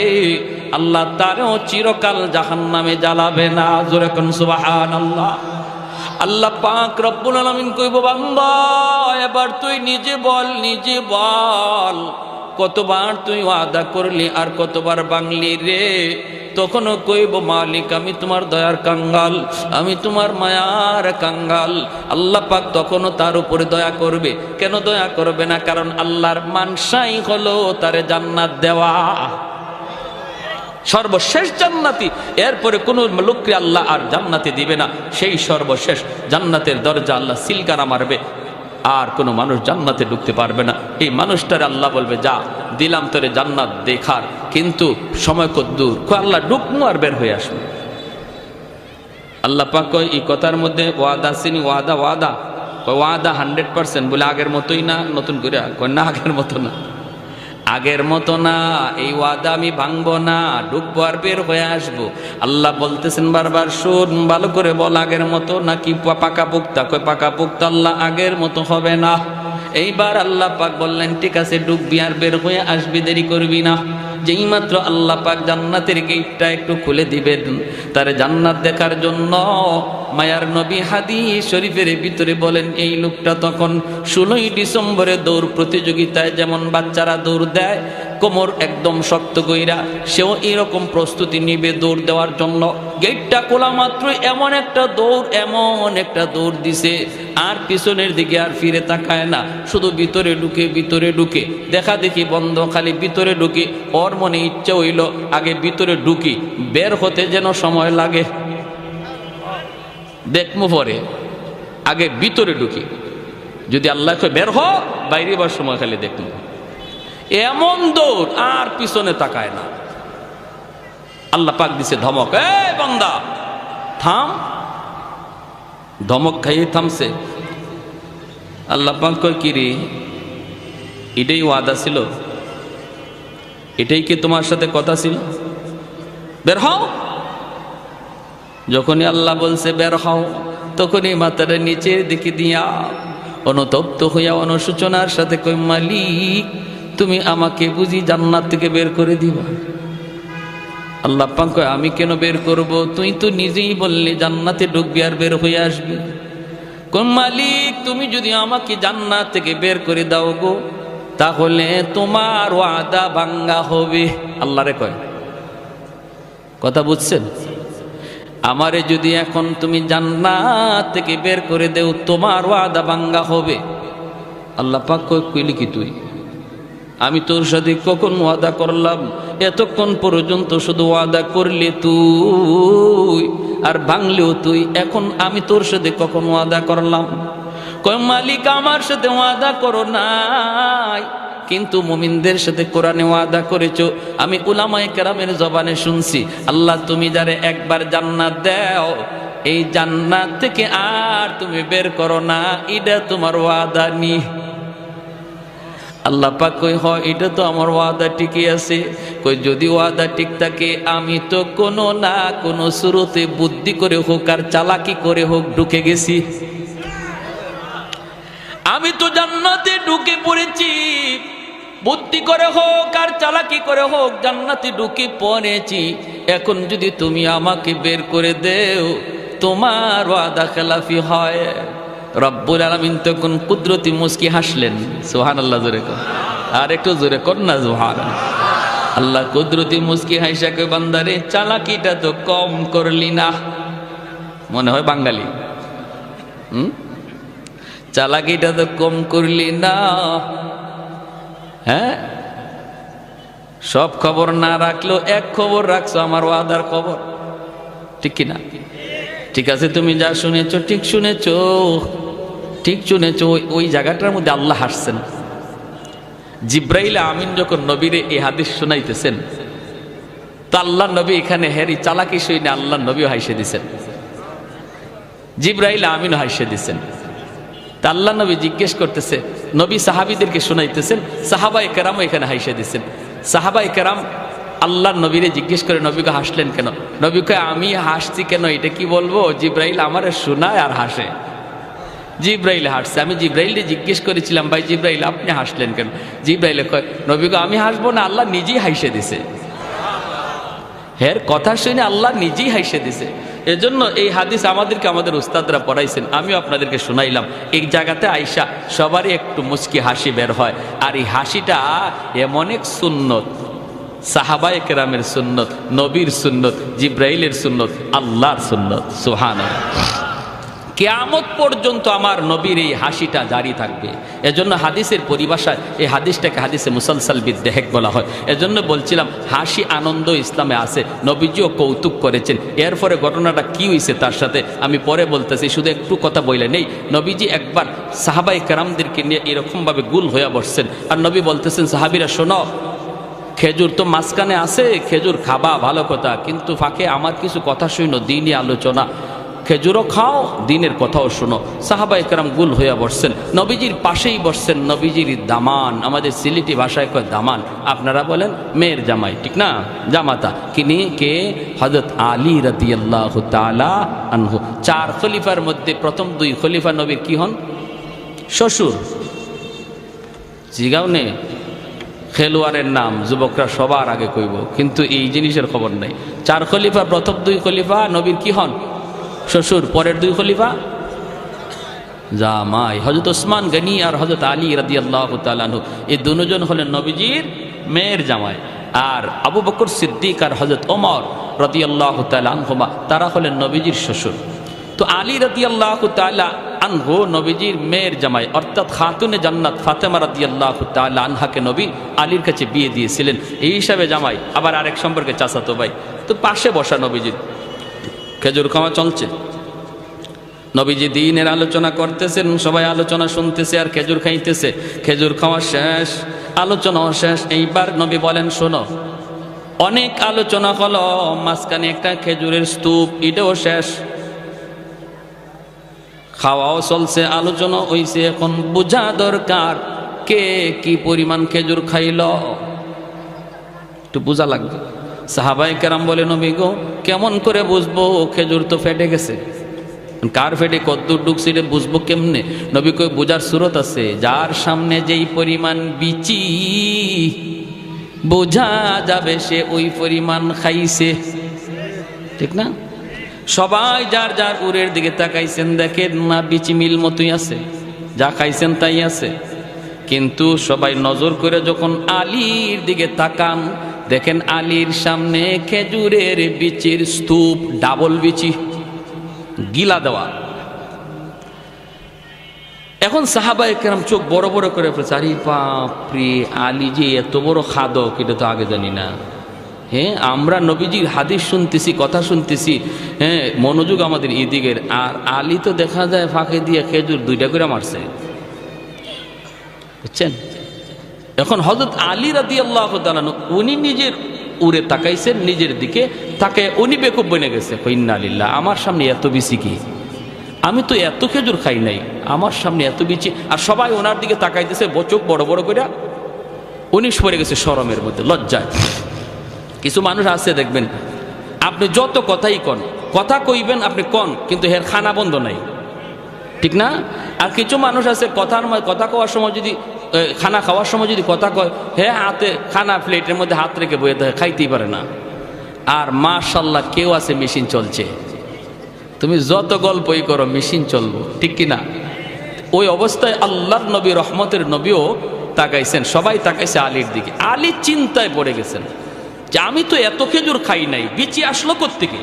আল্লাহ তারও চিরকাল জাহান্নামে জ্বালাবে না। জোরে কোন সুবহানাল্লাহ। আল্লাহ পাক রব্বুল আলামিন কইব, বান্দা এবার তুই নিজে বল কতবার তুই ওয়াদা করলি আর কতবার ভাঙলি রে? তখনও কইব, মালিক আমি তোমার দয়ার কাঙ্গাল, আমি তোমার মায়ার কাঙ্গাল। আল্লাহ পাক তখনও তার উপরে দয়া করবে। কেন দয়া করবে না? কারণ আল্লাহর মানসাই হলো তারে জান্নাত দেওয়া, সর্বশেষ জান্নাতি। এরপরে কোন লোককে আল্লাহ আর জান্নাতে দিবে না, সেই সর্বশেষ জান্নাতের দরজা আল্লাহ সিলগানা মারবে, আর কোনো মানুষ জান্নাতে ঢুকতে পারবে না। এই মানুষটার আল্লাহ বলবে, যা দিলাম তোরে জান্নাত দেখার, কিন্তু সময় কত দূর, আল্লাহ ঢুকমু আর বের হয়ে আসবো। আল্লাহ পাক কয় এই কথার মধ্যে ওয়াদা চিনি, ওয়াদা 100%। বলে আগের মতোই না, নতুন করে কয় না আগের মতো না, আগের মতো না, এই ওয়াদা আমি ভাঙবো না, ঢুকবো আর বের হয়ে আসবো। আল্লাহ বলতেছেন বারবার, শোন ভালো করে বল, আগের মতো নাকি পাকা পোক্তা? কয় পাকা পোক্তা। আল্লাহ আগের মতো হবে না। এইবার আল্লাহ পাক বললেন, ঠিক আছে ঢুকবি আর বের হয়ে আসবি, দেরি করবি না। যেই মাত্র আল্লাহ পাক জান্নাতের গেটটা একটু খুলে দিবেন তার জান্নাত দেখার জন্য, মায়ার নবী হাদিস শরীফের ভিতরে বলেন, এই লোকটা তখন 16ই ডিসেম্বরে দৌড় প্রতিযোগিতায় যেমন বাচ্চারা দৌড় দেয় কোমর একদম শক্ত কইরা, সেও এরকম প্রস্তুতি নিবে দৌড় দেওয়ার জন্য। গেটটা খোলা মাত্র এমন একটা দৌড় দিছে, আর পিছনের দিকে আর ফিরে তাকায় না, শুধু ভিতরে ঢুকে দেখা দেখি বন্ধ, খালি ভিতরে ঢুকি। ওর মনে ইচ্ছা হইল আগে ভিতরে ঢুকি, বের হতে যেন সময় লাগে, দেখমু পরে, আগে ভিতরে ঢুকি। যদি আল্লাহ বের হ, বাইরে বার সময় খালি দেখমু। এমন দৌড়, আর পিছনে তাকায় না। আল্লাহ পাক দিছে ধমক, এই বান্দা থাম। ধমক খাইয়ে থামছে। আল্লাহ পাক কয়, কি রে, এটাই ওয়াদা ছিল? এটাই কি তোমার সাথে কথা ছিল? বের হও। যখনই আল্লাহ বলছে বের হও, তখনই মাথাটা নিচের দিকে দিয়া অনুতপ্ত হইয়া অনুশোচনার সাথে কই, মালিক তুমি আমাকে বুঝি জান্নাত থেকে বের করে দিবা? আল্লাহ পাক কয়, আমি কেন বের করব? তুই তো নিজেই বললি জান্নাতে ঢুকবি আর বের হয়ে আসবি। কোন মালিক, তুমি যদি আমাকে জান্নাত থেকে বের করে দাও গো, তাহলে তোমার ওয়াদা ভাঙ্গা হবে। আল্লাহরে কয়, কথা বুঝছেন? আমারে যদি এখন তুমি জান্নাত থেকে বের করে দেও, তোমার ওয়াদা ভাঙ্গা হবে। আল্লাহ পাক কয়, কইলি কি তুই? আমি তোর সাথে কখন ওয়াদা করলাম? এতক্ষণ পর্যন্ত শুধু ওয়াদা করলি তুই, আর ভাঙলেও তুই। এখন আমি তোর সাথে কখন ওয়াদা করলাম? কয়, মালিক আমার সাথে ওয়াদা করো নাই, কিন্তু মুমিনদের সাথে কোরআনে ওয়াদা করেছো। আমি উলামায়ে কেরামের জবানে শুনছি, আল্লাহ তুমি যারে একবার জান্নাত দাও, এই জান্নাত থেকে আর তুমি বের করো না, এটা তোমার ওয়াদা নি। আল্লাহ পাক কই, হয় এটা তো আমার ওয়াদা ঠিকই আছে। কই, যদি ওয়াদা ঠিক থাকে, আমি তো কোনো না কোনো শুরুতে বুদ্ধি করে হোক আর চালাকি করে হোক ঢুকে গেছি। আমি তো জান্নাতে ঢুকে পড়েছি, বুদ্ধি করে হোক আর চালাকি করে হোক জান্নাতে ঢুকে পড়েছি। এখন যদি তুমি আমাকে বের করে দেও, তোমার ওয়াদা খেলাফি হয়। রব্বুল আলামিন তখন কুদরতি মুস্কি হাসলেন। সুবহানাল্লাহ, জোরে কর, আর একটু জোরে কর না সুবহানাল্লাহ। আল্লাহ কুদরতি মুস্কি হাসা কই, বান্দারে চালাকিটা তো কম করলি না। মনে হয় বাঙালি, চালাকিটা তো কম করলি না। হ্যাঁ, সব খবর না রাখলো এক খবর রাখছো, আমার ওয়াদার খবর, ঠিক কিনা? ঠিক আছে, তুমি যা শুনেছো ঠিক শুনেছো, ঠিক শুনেছো। ওই জায়গাটার মধ্যে আল্লাহ হাসছেন। জিব্রাইল আমিন যখন নবীরে এই হাদিস শোনাইতেছেন, তা আল্লাহ নবী এখানে হেরি চালাকি শুনে আল্লাহ নবীও হাসে দিছেন, জিব্রাইল আমিন হাসে দিছেন। তা আল্লাহ নবী জিজ্ঞেস করতেছে, নবী সাহাবীদেরকে শোনাইতেছেন, সাহাবায়ে কেরাম এখানে হাসে দিছেন। সাহাবায়ে কেরাম আল্লাহ নবীরে জিজ্ঞেস করে, নবীকে হাসলেন কেন? নবীকে, আমি হাসছি কেন এটা কি বলবো? জিব্রাইল আমারে শোনায় আর হাসে। জিব্রাইল হাসছে। আমি জিব্রাইলকে জিজ্ঞেস করেছিলাম, ভাই জিব্রাইল আপনি হাসলেন কেন? জিব্রাইলে কয়, নবীকে আমি হাসবো না, আল্লাহ নিজেই হাসে দিছে। হের কথা শুনে আল্লাহ নিজেই হাসে দিছে। এজন্য এই হাদিস আমাদেরকে আমাদের উস্তাদরা পড়াইছেন, আমিও আপনাদেরকে শোনাইলাম। এই জায়গাতে আইসা সবারই একটু মুচকি হাসি বের হয়। আর এই হাসিটা এমন এক সুন্নত, সাহাবায়ে কেরামের সুন্নত, নবীর সুন্নত, জিব্রাইলের সুন্নত, আল্লাহর সুন্নত। সুবহানাল্লাহ। কিয়ামত পর্যন্ত আমার নবীর এই হাসিটা জারি থাকবে। এজন্য হাদিসের পরিভাষায় এই হাদিসটাকে হাদিসে মুসালসাল বিদ্দেহেক বলা হয়। এজন্য বলছিলাম হাসি আনন্দ ইসলামে আছে, নবীজিও কৌতুক করেছেন। এরপরে ঘটনাটা কি হয়েছে তার সাথে আমি পরে বলতেছি, শুধু একটু কথা বলে নেই। নবীজি একবার সাহাবায়ে কেরামদেরকে নিয়ে এরকমভাবে গুল হয়ে বসছেন, আর নবী বলতেছেন, সাহাবীরা শোনো, খেজুর তো মাঝখানে আছে, খেজুর খাবা ভালো কথা, কিন্তু ফাঁকে আমার কিছু কথা শুনো, দিনই আলোচনা, খেজুরও খাও, দিনের কথাও শোনো। সাহাবায়ে কেরাম গুল হইয়া বসছেন, নবীজির পাশেই বসছেন নবীজির দামান, আমাদের সিলেটি ভাষায় কয় দামান, আপনারা বলেন মেয়ের জামাই, ঠিক না? জামাতা কিনি কে? হযরত আলী রাদিয়াল্লাহু তাআলা আনহু। 4 খলিফার মধ্যে প্রথম 2 খলিফা নবীর কি হন? শ্বশুর। জিগাও নে, খেলোয়াড়ের নাম যুবকরা সবার আগে কইব, কিন্তু এই জিনিসের খবর নাই। 4 খলিফা, প্রথম 2 খলিফা নবীর কি হন? শ্বশুর। পরের 2 খলিফা জামাই, হযরত ওসমান গনি আর হযরত আলী রাদিয়াল্লাহু তাআলা আনহু। এই দুজন হলেন নবীজির মেয়ের জামাই। আর আবু বকর সিদ্দিক আর হযরত ওমর রাদিয়াল্লাহু তাআলা আনহুমা, তারা হলেন নবীজির শ্বশুর। তো আলী রাদিয়াল্লাহু তাআলা আনহু নবীজির মেয়ের জামাই, অর্থাৎ খাতুনে জান্নাত ফাতেমা রাদিয়াল্লাহু তাআলা আনহাকে নবী আলীর কাছে বিয়ে দিয়েছিলেন, এই হিসাবে জামাই। আবার আরেক সম্পর্কে চাচাতো ভাই। তো পাশে বসা নবীজির, খেজুর খাওয়া চলছে, নবীজি দ্বীনের আলোচনা করতেছেন, সবাই আলোচনা শুনতেছে আর খেজুর খাইতেছে। খেজুর খাওয়া শেষ, আলোচনাও শেষ। এইবার নবী বলেন, শোনো, অনেক আলোচনা হলো, মাঝখানে একটা খেজুরের স্তূপ, এটাও শেষ। খাওয়াও চলছে, আলোচনা হইছে, এখন বোঝা দরকার কে কি পরিমাণ খেজুর খাইল, একটু বোঝা লাগবে। সাহাবায়ে কেরাম বলে, নবী গো, কেমন করে বুঝবো? খেজুর তো ফেটে গেছে, কার ফেটে কদ্দুর ঢুকছে এটা বুঝবো কেমনে? নবী কই, বোঝার সুরত আছে, যার সামনে যেই পরিমাণ বিচি বোঝা যাবে সে ওই পরিমাণ খাইছে, ঠিক না? সবাই যার যার উরের দিকে তাকাইছেন, দেখেন না বিচি মিল মতোই আছে, যা খাইছেন তাই আছে। কিন্তু সবাই নজর করে যখন আলীর দিকে তাকান, দেখেন আলীর সামনে খেজুরের বিচির স্তূপ, ডাবল বিচি, গিলা দেওয়া। এখন সাহাবায়ে কেরাম চোখ বড় বড় করে ফেলছে, আরে বাপরে, আলী যে এত বড় খাদক, এটা তো আগে জানি না। হ্যাঁ, আমরা নবীজির হাদিস শুনতেছি, কথা শুনতেছি, হ্যাঁ, মনোযোগ আমাদের এদিকের, আর আলী তো দেখা যায় ফাঁকে দিয়ে খেজুর 2টা করে মারছে, বুঝছেন? এখন হযরত আলী রাদিয়াল্লাহু তাআলা উনি নিজের উরে তাকাইছেন, নিজের দিকে তাকে উনি বেকুব বনে গেছে, ইন্না লিল্লাহ, আমার সামনে এত বেশি কি, আমি তো এত খেজুর খাই নাই, আমার সামনে এত বিচি। আর সবাই ওনার দিকে তাকাইতেছে, চোখ বড় বড় করে, উনি পড়ে গেছে শরমের মধ্যে, লজ্জায়। কিছু মানুষ আছে দেখবেন, আপনি যত কথাই কন, কথা কইবেন আপনি কন, কিন্তু হের খানা বন্ধ নাই, ঠিক না? আর কিছু মানুষ আছে কথা কওয়ার সময় যদি, খানা খাওয়ার সময় যদি কথা কয়, হ্যাঁ, হাতে খানা প্লেটের মধ্যে হাত রেখে বয়ে থাকে, খাইতেই পারে না। আর মাশাআল্লাহ কেউ আছে মেশিন চলছে, তুমি যত গল্পই করো মেশিন চলবো, ঠিক কিনা? ওই অবস্থায় আল্লাহর নবী, রহমতের নবীও তাকাইছেন, সবাই তাকাইছে আলীর দিকে। আলী চিন্তায় পড়ে গেছেন যে আমি তো এত খেজুর খাই নাই, বিচি আসলো কোত্থেকে?